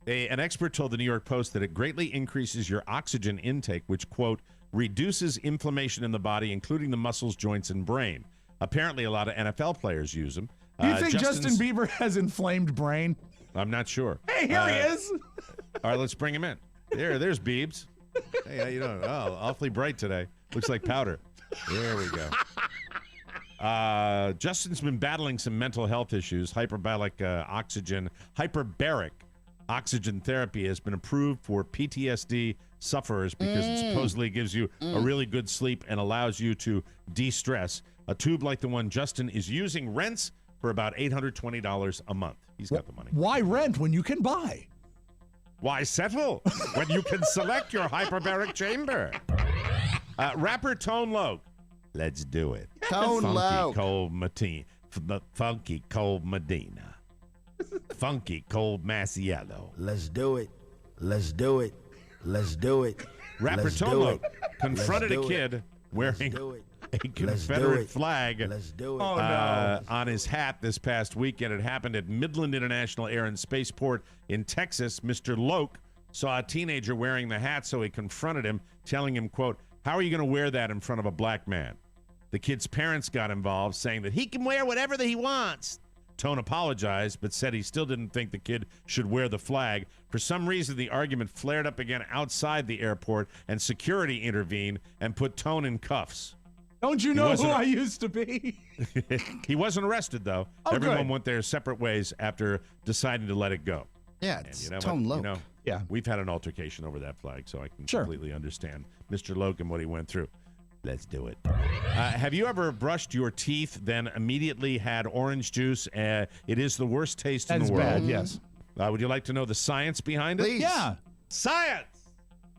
[SPEAKER 2] An expert told the New York Post that it greatly increases your oxygen intake, which, quote, reduces inflammation in the body, including the muscles, joints, and brain. Apparently, a lot of NFL players use them.
[SPEAKER 3] You think Justin Bieber has inflamed brain?
[SPEAKER 2] I'm not sure.
[SPEAKER 3] Hey, here he is.
[SPEAKER 2] All right, let's bring him in. There's Biebs. Hey, how you doing? Oh, awfully bright today. Looks like powder. There we go. Justin's been battling some mental health issues. Hyperbaric oxygen therapy has been approved for PTSD sufferers because it supposedly gives you a really good sleep and allows you to de-stress. A tube like the one Justin is using rents for about $820 a month. He's got the money.
[SPEAKER 3] Why rent when you can buy?
[SPEAKER 2] Why settle when you can select your hyperbaric chamber? Rapper Tone Loc. Let's do it.
[SPEAKER 4] Tone Loc.
[SPEAKER 2] Funky Cold Medina. Funky Cold Masiello.
[SPEAKER 17] Let's do it. Let's do it. Let's do it.
[SPEAKER 2] Rapper Tone Loc confronted a kid wearing a Confederate flag on his hat this past weekend. It happened at Midland International Air and Spaceport in Texas. Mr. Loc saw a teenager wearing the hat, so he confronted him, telling him, quote, how are you going to wear that in front of a black man? The kid's parents got involved, saying that he can wear whatever that he wants. Tone apologized, but said he still didn't think the kid should wear the flag. For some reason, the argument flared up again outside the airport, and security intervened and put Tone in cuffs.
[SPEAKER 3] Don't you know who I used to be?
[SPEAKER 2] He wasn't arrested, though.
[SPEAKER 3] Oh,
[SPEAKER 2] everyone
[SPEAKER 3] good.
[SPEAKER 2] went their separate ways after deciding to let it go.
[SPEAKER 4] Yeah, it's Tone Loc.
[SPEAKER 3] Yeah.
[SPEAKER 2] We've had an altercation over that flag, so I can completely understand Mr. Loc and what he went through. Let's do it. Have you ever brushed your teeth, then immediately had orange juice? It is the worst taste in the world.
[SPEAKER 3] Bad, yes.
[SPEAKER 2] Would you like to know the science behind it?
[SPEAKER 4] Please.
[SPEAKER 3] Yeah.
[SPEAKER 2] Science!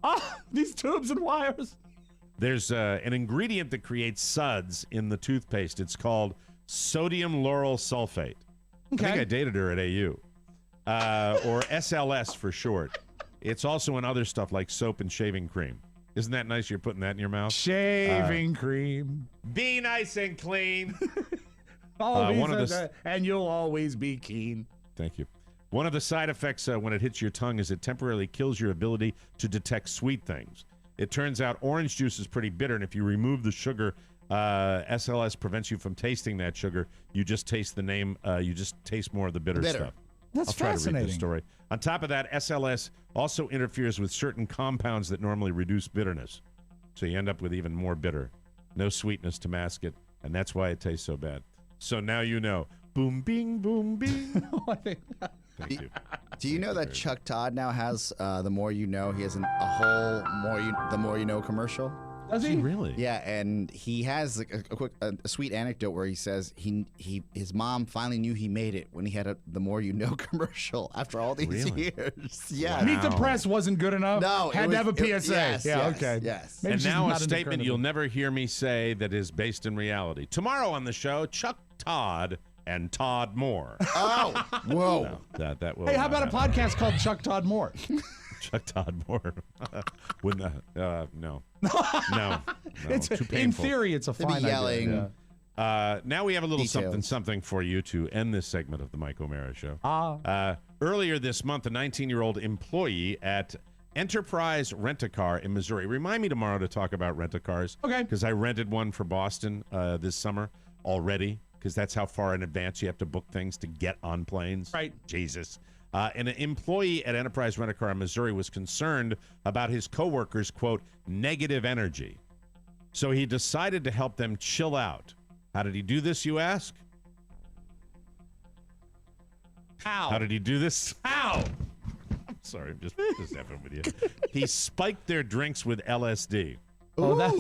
[SPEAKER 3] Ah, these tubes and wires.
[SPEAKER 2] There's an ingredient that creates suds in the toothpaste. It's called sodium lauryl sulfate.
[SPEAKER 3] Okay.
[SPEAKER 2] I think I dated her at AU. Or SLS for short. It's also in other stuff like soap and shaving cream. Isn't that nice you're putting that in your mouth?
[SPEAKER 3] Shaving cream.
[SPEAKER 2] Be nice and clean.
[SPEAKER 3] And you'll always be keen.
[SPEAKER 2] Thank you. One of the side effects when it hits your tongue is it temporarily kills your ability to detect sweet things. It turns out orange juice is pretty bitter, and if you remove the sugar, SLS prevents you from tasting that sugar. You just taste the name. You just taste more of the bitter stuff.
[SPEAKER 3] That's
[SPEAKER 2] I'll try
[SPEAKER 3] fascinating.
[SPEAKER 2] to read the story. On top of that, SLS also interferes with certain compounds that normally reduce bitterness. So you end up with even more bitter. No sweetness to mask it, and that's why it tastes so bad. So now you know. Boom, bing, boom, bing. Thank you.
[SPEAKER 4] Do you know that Chuck Todd now has The More You Know? He has a whole The More You Know commercial.
[SPEAKER 3] Does he
[SPEAKER 2] really?
[SPEAKER 4] Yeah, and he has a sweet anecdote where he says his mom finally knew he made it when he had The More You Know commercial after all these years. Yeah.
[SPEAKER 3] Meet the Press wasn't good enough?
[SPEAKER 4] No.
[SPEAKER 3] Had to have a PSA.
[SPEAKER 4] Yes,
[SPEAKER 3] okay.
[SPEAKER 4] Yes.
[SPEAKER 3] Maybe
[SPEAKER 2] And
[SPEAKER 3] she's
[SPEAKER 2] now a
[SPEAKER 3] not into
[SPEAKER 2] statement
[SPEAKER 3] current
[SPEAKER 2] you'll
[SPEAKER 3] events.
[SPEAKER 2] never hear me say that is based in reality. Tomorrow on the show, Chuck Todd and Todd Moore.
[SPEAKER 4] Oh, whoa.
[SPEAKER 2] No, that will
[SPEAKER 3] Hey, how
[SPEAKER 2] not
[SPEAKER 3] about a
[SPEAKER 2] happen.
[SPEAKER 3] podcast called Chuck Todd Moore?
[SPEAKER 2] Chuck Todd Moore. When the no.
[SPEAKER 3] It's
[SPEAKER 2] too
[SPEAKER 3] in
[SPEAKER 2] painful.
[SPEAKER 3] theory, it's a
[SPEAKER 4] They'd be
[SPEAKER 3] fine
[SPEAKER 4] yelling.
[SPEAKER 3] idea.
[SPEAKER 2] Now we have a little
[SPEAKER 4] Details.
[SPEAKER 2] something for you to end this segment of the Mike O'Mara Show. Earlier this month, a 19-year-old employee at Enterprise Rent-A-Car in Missouri. Remind me tomorrow to talk about rent-a-cars.
[SPEAKER 3] Okay.
[SPEAKER 2] Because I rented one for Boston this summer already. because that's how far in advance you have to book things to get on planes.
[SPEAKER 3] Right.
[SPEAKER 2] Jesus. An employee at Enterprise Rent-A-Car in Missouri was concerned about his coworkers' quote negative energy, so he decided to help them chill out. How did he do this, you ask? How did he do this?
[SPEAKER 3] How?
[SPEAKER 2] I'm sorry, I'm just effing with you. He spiked their drinks with LSD.
[SPEAKER 3] Oh, that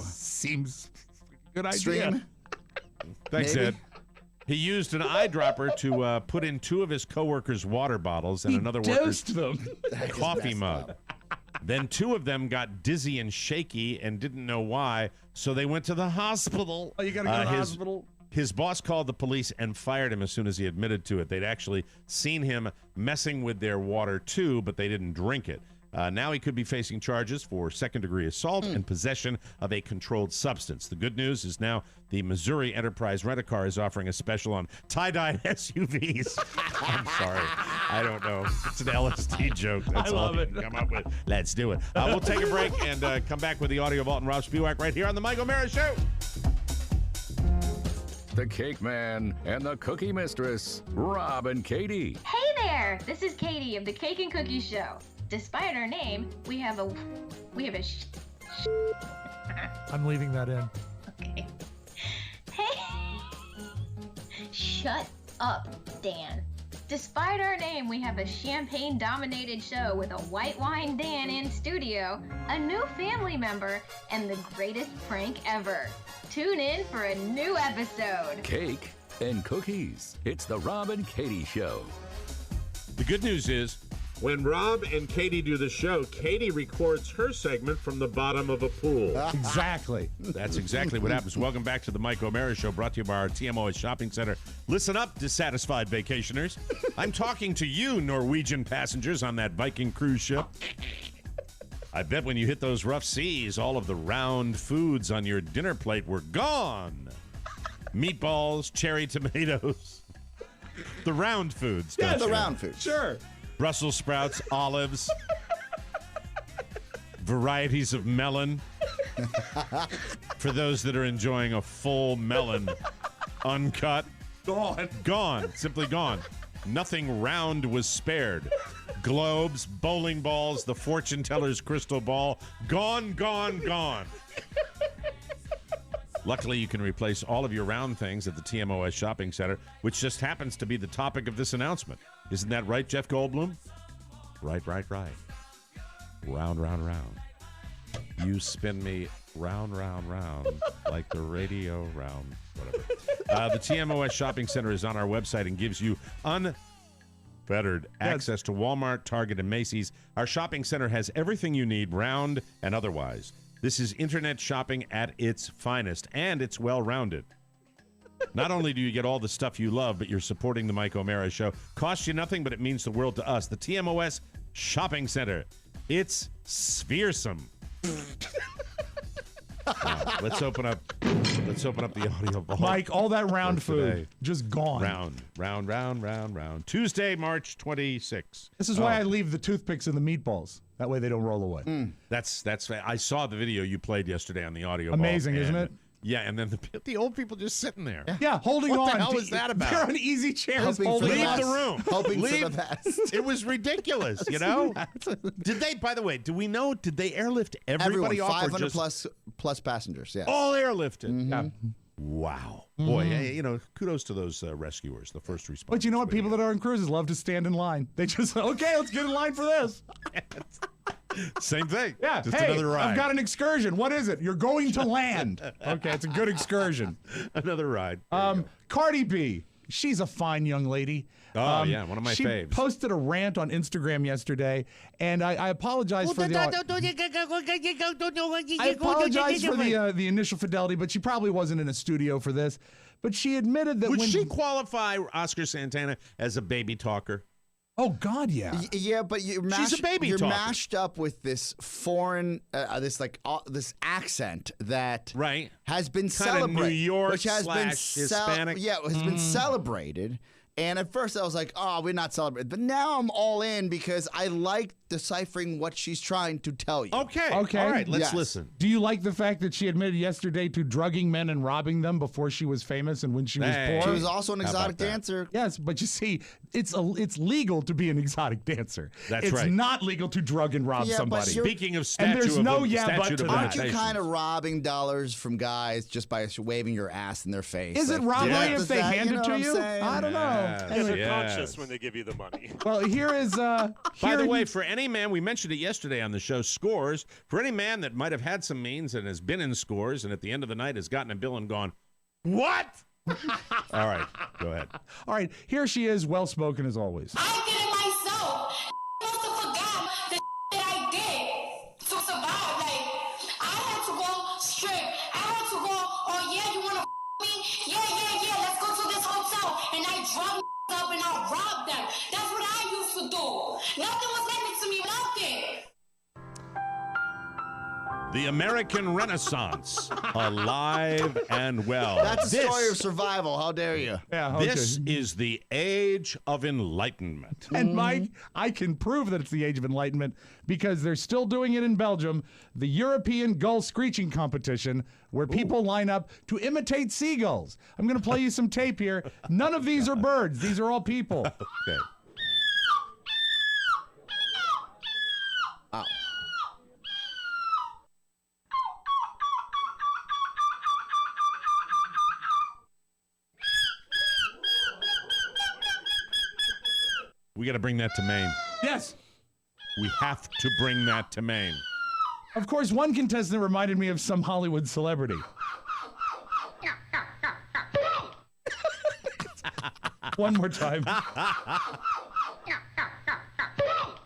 [SPEAKER 3] seems like a good idea.
[SPEAKER 4] Stream?
[SPEAKER 2] Thanks,
[SPEAKER 4] Maybe.
[SPEAKER 2] Ed. He used an eyedropper to put in 2 of his coworkers' water bottles and another worker's
[SPEAKER 3] them.
[SPEAKER 2] coffee mug. Then 2 of them got dizzy and shaky and didn't know why, so they went to the hospital.
[SPEAKER 3] Oh, you got to go to the hospital?
[SPEAKER 2] His boss called the police and fired him as soon as he admitted to it. They'd actually seen him messing with their water, too, but they didn't drink it. Now he could be facing charges for second-degree assault and possession of a controlled substance. The good news is now the Missouri Enterprise Rent-A-Car is offering a special on tie-dyed SUVs. I'm sorry. I don't know. It's an LSD joke. That's
[SPEAKER 3] I love
[SPEAKER 2] all
[SPEAKER 3] it.
[SPEAKER 2] you can come up with. Let's do it. We'll take a break and come back with the audio vault and Rob Spewak right here on the Mike O'Mara Show.
[SPEAKER 1] The Cake Man and the Cookie Mistress, Rob and Katie.
[SPEAKER 18] Hey there! This is Katie of the Cake and Cookie Show. Despite our name, we have a
[SPEAKER 3] I'm leaving that in.
[SPEAKER 18] Okay. Hey! Shut up, Dan. Despite our name, we have a champagne-dominated show with a white wine Dan in studio, a new family member, and the greatest prank ever. Tune in for a new episode.
[SPEAKER 1] Cake and cookies. It's the Rob and Katie Show.
[SPEAKER 2] The good news is, when Rob and Katie do the show, Katie records her segment from the bottom of a pool.
[SPEAKER 3] Exactly.
[SPEAKER 2] That's exactly what happens. Welcome back to the Mike O'Mara Show, brought to you by our TMOS Shopping Center. Listen up, dissatisfied vacationers. I'm talking to you, Norwegian passengers on that Viking cruise ship. I bet when you hit those rough seas, all of the round foods on your dinner plate were gone. Meatballs, cherry tomatoes. The round foods.
[SPEAKER 4] Yeah,
[SPEAKER 2] don't
[SPEAKER 4] the
[SPEAKER 2] you?
[SPEAKER 4] round foods.
[SPEAKER 3] Sure.
[SPEAKER 2] Brussels sprouts, olives, varieties of melon. For those that are enjoying a full melon, uncut. Gone. Simply gone. Nothing round was spared. Globes, bowling balls, the fortune teller's crystal ball. Gone, gone, gone. Luckily, you can replace all of your round things at the TMOS Shopping Center, which just happens to be the topic of this announcement. Isn't that right, Jeff Goldblum? Right. Round, round, round. You spin me round, round, round, like the radio round, whatever. The TMOS Shopping Center is on our website and gives you unfettered access to Walmart, Target, and Macy's. Our shopping center has everything you need, round and otherwise. This is internet shopping at its finest, and it's well-rounded. Not only do you get all the stuff you love, but you're supporting the Mike O'Mara Show. Costs you nothing, but it means the world to us. The TMOS Shopping Center. It's spheresome. Let's open up the audio vault.
[SPEAKER 3] Mike, all that round food
[SPEAKER 2] today.
[SPEAKER 3] just gone.
[SPEAKER 2] Round. Tuesday, March 26th.
[SPEAKER 3] This is why I leave the toothpicks in the meatballs. That way they don't roll away.
[SPEAKER 2] That's. I saw the video you played yesterday on the audio.
[SPEAKER 3] Amazing,
[SPEAKER 2] vault,
[SPEAKER 3] isn't
[SPEAKER 2] and-
[SPEAKER 3] it?
[SPEAKER 2] Yeah, and then the old people just sitting there.
[SPEAKER 3] Yeah, holding on.
[SPEAKER 2] What the hell was that about?
[SPEAKER 3] They're on easy chairs.
[SPEAKER 4] Hoping
[SPEAKER 3] holding
[SPEAKER 4] for the
[SPEAKER 2] Leave
[SPEAKER 3] on.
[SPEAKER 2] the room.
[SPEAKER 4] Hoping
[SPEAKER 2] Leave.
[SPEAKER 4] for the best.
[SPEAKER 2] It was ridiculous, you know? Did they, by the way, do we know, did they airlift everybody
[SPEAKER 4] Everyone,
[SPEAKER 2] off?
[SPEAKER 4] 500
[SPEAKER 2] or just
[SPEAKER 4] plus passengers, yes.
[SPEAKER 2] all airlifted?
[SPEAKER 4] Mm-hmm.
[SPEAKER 3] Yeah.
[SPEAKER 2] Wow. Boy, you know, kudos to those rescuers, the first responders.
[SPEAKER 3] But you know what? People that are on cruises love to stand in line. They just, okay, let's get in line for this.
[SPEAKER 2] Same thing.
[SPEAKER 3] Yeah.
[SPEAKER 2] Just
[SPEAKER 3] hey,
[SPEAKER 2] another ride.
[SPEAKER 3] I've got an excursion. What is it? You're going to land. Okay, it's a good excursion.
[SPEAKER 2] Another ride.
[SPEAKER 3] Cardi B. She's a fine young lady.
[SPEAKER 2] Oh, yeah, one of my
[SPEAKER 3] she
[SPEAKER 2] faves.
[SPEAKER 3] Posted a rant on Instagram yesterday, and I apologize for the... I apologize for the initial fidelity, but she probably wasn't in a studio for this. But she admitted that
[SPEAKER 2] Would she qualify Oscar Santana as a baby talker?
[SPEAKER 3] Oh God, yeah.
[SPEAKER 4] Yeah, but
[SPEAKER 2] She's a baby
[SPEAKER 4] you're
[SPEAKER 2] talker.
[SPEAKER 4] mashed up with this foreign, this accent that has been
[SPEAKER 2] Kinda
[SPEAKER 4] celebrated,
[SPEAKER 2] New York
[SPEAKER 4] which has been
[SPEAKER 2] Hispanic.
[SPEAKER 4] Yeah, it has been celebrated. And at first I was like, oh, we're not celebrating. But now I'm all in because I like deciphering what she's trying to tell you.
[SPEAKER 2] Okay.
[SPEAKER 3] Okay.
[SPEAKER 2] All right, let's
[SPEAKER 4] Yes.
[SPEAKER 2] listen.
[SPEAKER 3] Do you like the fact that she admitted yesterday to drugging men and robbing them before she was famous and when she was
[SPEAKER 2] Hey.
[SPEAKER 3] poor?
[SPEAKER 4] She was also an
[SPEAKER 2] How about
[SPEAKER 4] exotic
[SPEAKER 2] that?
[SPEAKER 4] dancer.
[SPEAKER 3] Yes, but you see, it's legal to be an exotic dancer.
[SPEAKER 2] That's
[SPEAKER 3] it's
[SPEAKER 2] right.
[SPEAKER 3] not legal to drug and rob
[SPEAKER 4] Yeah, but
[SPEAKER 3] somebody.
[SPEAKER 4] you're-
[SPEAKER 2] Speaking of
[SPEAKER 3] And
[SPEAKER 2] statute
[SPEAKER 3] there's
[SPEAKER 2] of
[SPEAKER 3] no
[SPEAKER 2] lim-
[SPEAKER 3] yeah, but
[SPEAKER 2] statute
[SPEAKER 3] to
[SPEAKER 2] of
[SPEAKER 3] that.
[SPEAKER 4] Aren't you
[SPEAKER 2] limitations.
[SPEAKER 4] kind of robbing dollars from guys just by waving your ass in their face?
[SPEAKER 3] Is it
[SPEAKER 4] Like,
[SPEAKER 3] robbery
[SPEAKER 4] yeah.
[SPEAKER 3] if they hand
[SPEAKER 4] know
[SPEAKER 3] it
[SPEAKER 4] what
[SPEAKER 3] to
[SPEAKER 4] I'm
[SPEAKER 3] you?
[SPEAKER 4] saying?
[SPEAKER 3] I don't know.
[SPEAKER 2] Yes.
[SPEAKER 19] Yeah, they're
[SPEAKER 2] Yes.
[SPEAKER 19] conscious when they give you the money.
[SPEAKER 3] Well, here is
[SPEAKER 2] By
[SPEAKER 3] here-
[SPEAKER 2] the way, for any man, we mentioned it yesterday on the show, Scores, for any man that might have had some means and has been in Scores and at the end of the night has gotten a bill and gone, what? All right, go ahead.
[SPEAKER 3] All right, here she is, well spoken as always.
[SPEAKER 20] I did it myself. Must have forgot the that I did to survive. Like, I had to go strip. I had to go, oh yeah, you wanna me? Yeah, let's go to this hotel. And I drug up and I robbed them. That's what I used to do. Nothing was happening to me, nothing.
[SPEAKER 2] The American Renaissance, alive and well.
[SPEAKER 4] That's a story of survival. How dare you?
[SPEAKER 3] Yeah,
[SPEAKER 2] This is the age of enlightenment.
[SPEAKER 3] And Mike, I can prove that it's the age of enlightenment because they're still doing it in Belgium, the European Gull Screeching Competition, where people line up to imitate seagulls. I'm going to play you some tape here. None of these are birds. These are all people.
[SPEAKER 2] Okay.
[SPEAKER 4] Wow.
[SPEAKER 2] We got to bring that to Maine.
[SPEAKER 3] Yes.
[SPEAKER 2] We have to bring that to Maine.
[SPEAKER 3] Of course, one contestant reminded me of some Hollywood celebrity. One more time.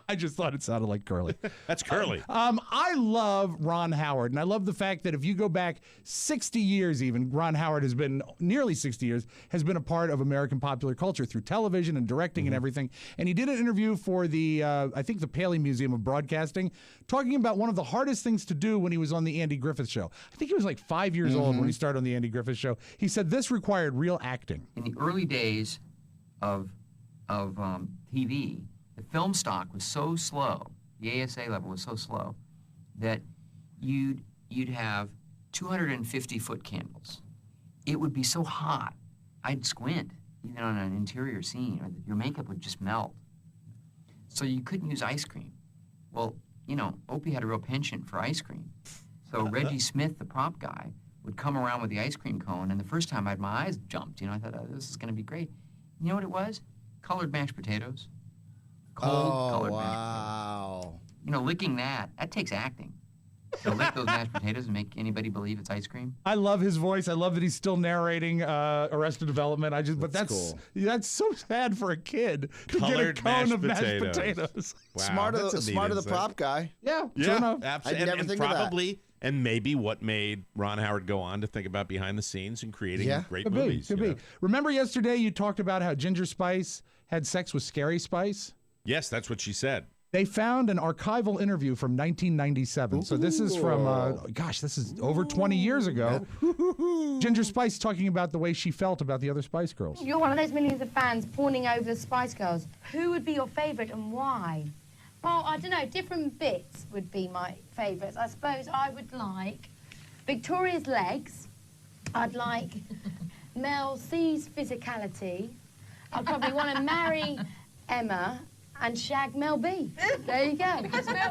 [SPEAKER 3] I just thought it sounded like Curly.
[SPEAKER 2] That's Curly.
[SPEAKER 3] I love Ron Howard, and I love the fact that if you go back 60 years even, Ron Howard has been, nearly 60 years, has been a part of American popular culture through television and directing and everything. And he did an interview for the, I think the Paley Museum of Broadcasting, talking about one of the hardest things to do when he was on the Andy Griffith Show. I think he was like 5 years old when he started on the Andy Griffith Show. He said this required real acting.
[SPEAKER 21] In the early days of TV, the film stock was so slow, the ASA level was so slow, that you'd have 250-foot candles. It would be so hot, I'd squint, even on an interior scene, or your makeup would just melt. So you couldn't use ice cream. Well, you know, Opie had a real penchant for ice cream. So Reggie Smith, the prop guy, would come around with the ice cream cone, and the first time my eyes jumped. You know, I thought, oh, this is going to be great. You know what it was? Colored mashed potatoes. Cold colored mashed potatoes. You know, licking that takes acting. So lick those mashed potatoes and make anybody believe it's ice cream.
[SPEAKER 3] I love his voice. I love that he's still narrating Arrested Development. But that's
[SPEAKER 4] cool.
[SPEAKER 3] That's so sad for a kid to
[SPEAKER 2] Colored
[SPEAKER 3] get a cone of
[SPEAKER 2] mashed
[SPEAKER 3] mashed
[SPEAKER 2] potatoes.
[SPEAKER 3] potatoes.
[SPEAKER 2] Wow,
[SPEAKER 4] Smart
[SPEAKER 2] that's a
[SPEAKER 4] of
[SPEAKER 2] neat
[SPEAKER 4] the
[SPEAKER 2] insight.
[SPEAKER 4] prop guy.
[SPEAKER 3] Yeah,
[SPEAKER 2] Yeah,
[SPEAKER 3] true enough.
[SPEAKER 2] absolutely.
[SPEAKER 4] I'd never
[SPEAKER 2] And
[SPEAKER 4] think of that.
[SPEAKER 2] probably, and maybe what made Ron Howard go on to think about behind the scenes and creating great movies.
[SPEAKER 3] Could
[SPEAKER 2] you know?
[SPEAKER 3] be. Remember yesterday you talked about how Ginger Spice had sex with Scary Spice?
[SPEAKER 2] Yes, that's what she said.
[SPEAKER 3] They found an archival interview from 1997. So this is from, this is over 20 years ago. Ginger Spice talking about the way she felt about the other Spice Girls.
[SPEAKER 22] You're one of those millions of fans fawning over the Spice Girls. Who would be your favourite and why? Well, I don't know. Different bits would be my favourites. I suppose I would like Victoria's legs. I'd like Mel C's physicality. I'd probably want to marry Emma and shag Mel B. There you go.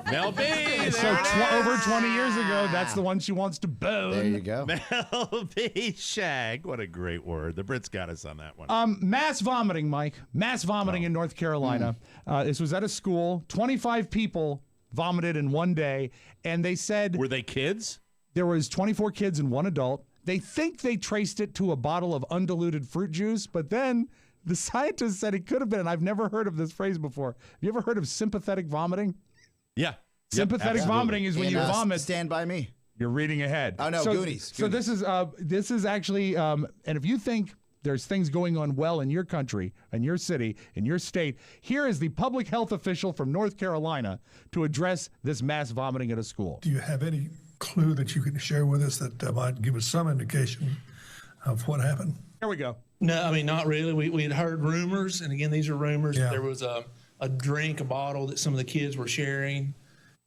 [SPEAKER 2] Mel B.
[SPEAKER 3] So over 20 years ago, that's the one she wants to bone.
[SPEAKER 4] There you go.
[SPEAKER 2] Mel B. Shag. What a great word. The Brits got us on that one.
[SPEAKER 3] Mass vomiting, Mike. Mass vomiting in North Carolina. This was at a school. 25 people vomited in one day, and they said...
[SPEAKER 2] Were they kids?
[SPEAKER 3] There was 24 kids and one adult. They think they traced it to a bottle of undiluted fruit juice, but then... The scientists said it could have been, and I've never heard of this phrase before. Have you ever heard of sympathetic vomiting?
[SPEAKER 2] Yeah.
[SPEAKER 3] Sympathetic vomiting is when you vomit.
[SPEAKER 4] Stand By Me.
[SPEAKER 3] You're reading ahead.
[SPEAKER 4] Oh, no, Goonies.
[SPEAKER 3] So this is actually, and if you think there's things going on well in your country, in your city, in your state, here is the public health official from North Carolina to address this mass vomiting at a school.
[SPEAKER 23] Do you have any clue that you can share with us that might give us some indication of what happened?
[SPEAKER 3] Here we go.
[SPEAKER 24] No, I mean, not really. We had heard rumors, and again, these are rumors.
[SPEAKER 23] Yeah.
[SPEAKER 24] There was a
[SPEAKER 5] a drink, a bottle that some of the kids were sharing.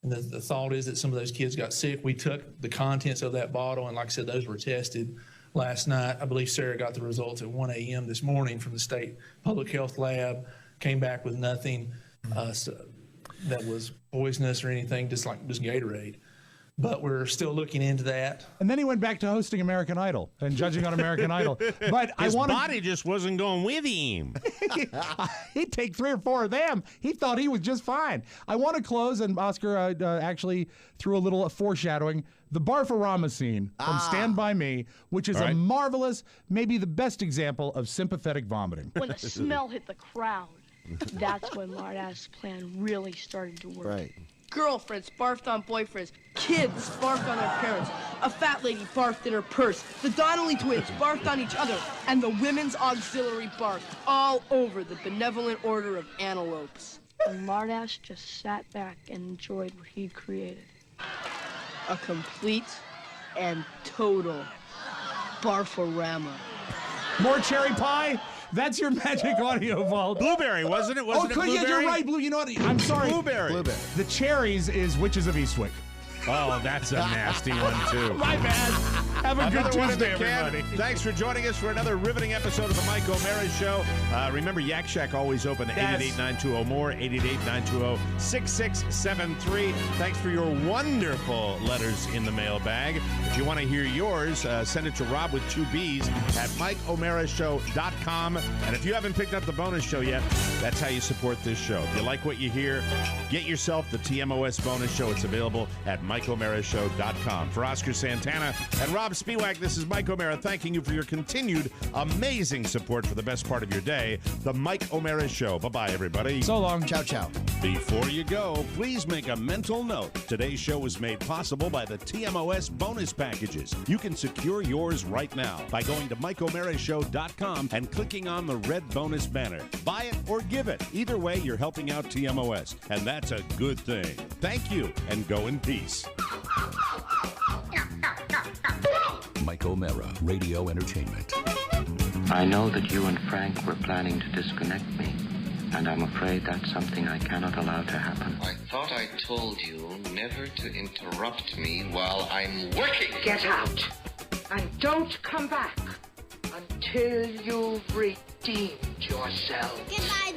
[SPEAKER 5] And the thought is that some of those kids got sick. We took the contents of that bottle, and like I said, those were tested last night. I believe Sarah got the results at 1 a.m. this morning from the state public health lab. Came back with nothing that was poisonous or anything, just Gatorade. But we're still looking into that.
[SPEAKER 3] And then he went back to hosting American Idol and judging on American Idol. But
[SPEAKER 2] his body just wasn't going with him.
[SPEAKER 3] He'd take 3 or 4 of them. He thought he was just fine. I want to close, and Oscar actually threw a little foreshadowing, the Barfarama scene from Stand By Me, which is a marvelous, maybe the best example of sympathetic vomiting.
[SPEAKER 7] When the smell hit the crowd, that's when Marta's plan really started to work.
[SPEAKER 4] Right.
[SPEAKER 7] Girlfriends barfed on boyfriends. Kids barfed on their parents. A fat lady barfed in her purse. The Donnelly twins barfed on each other. And the women's auxiliary barfed all over the benevolent order of antelopes. And Marta's just sat back and enjoyed what he'd created. A complete and total barfarama.
[SPEAKER 3] More cherry pie? That's your magic audio vault.
[SPEAKER 2] Blueberry, wasn't it? Wasn't it blueberry?
[SPEAKER 3] Yeah, you're right, Blue. You know what? I'm sorry.
[SPEAKER 2] Blueberry.
[SPEAKER 3] The cherries is Witches of Eastwick.
[SPEAKER 2] Oh, that's a nasty one, too.
[SPEAKER 3] My bad. Have a good Tuesday, everybody.
[SPEAKER 2] Thanks for joining us for another riveting episode of the Mike O'Mara Show. Remember, Yak Shack always open at 888-920-MORE, 888-920-6673. Thanks for your wonderful letters in the mailbag. If you want to hear yours, send it to Rob with 2 B's at MikeO'MaraShow.com. And if you haven't picked up the bonus show yet, that's how you support this show. If you like what you hear, get yourself the TMOS bonus show. It's available at MikeO'MaraShow.com. For Oscar Santana and Rob Spiewak, this is Mike O'Mara thanking you for your continued amazing support for the best part of your day, the Mike O'Mara Show. Bye-bye, everybody.
[SPEAKER 3] So long.
[SPEAKER 4] Ciao, ciao.
[SPEAKER 2] Before you go, please make a mental note. Today's show was made possible by the TMOS bonus packages. You can secure yours right now by going to MikeO'MaraShow.com and clicking on the red bonus banner. Buy it or give it. Either way, you're helping out TMOS, and that's a good thing. Thank you, and go in peace.
[SPEAKER 1] Mike O'Mara, Radio Entertainment.
[SPEAKER 19] I know that you and Frank were planning to disconnect me, and I'm afraid that's something I cannot allow to happen.
[SPEAKER 24] I thought I told you never to interrupt me while I'm working.
[SPEAKER 25] Get out, and don't come back until you've redeemed yourself.
[SPEAKER 20] Goodbye,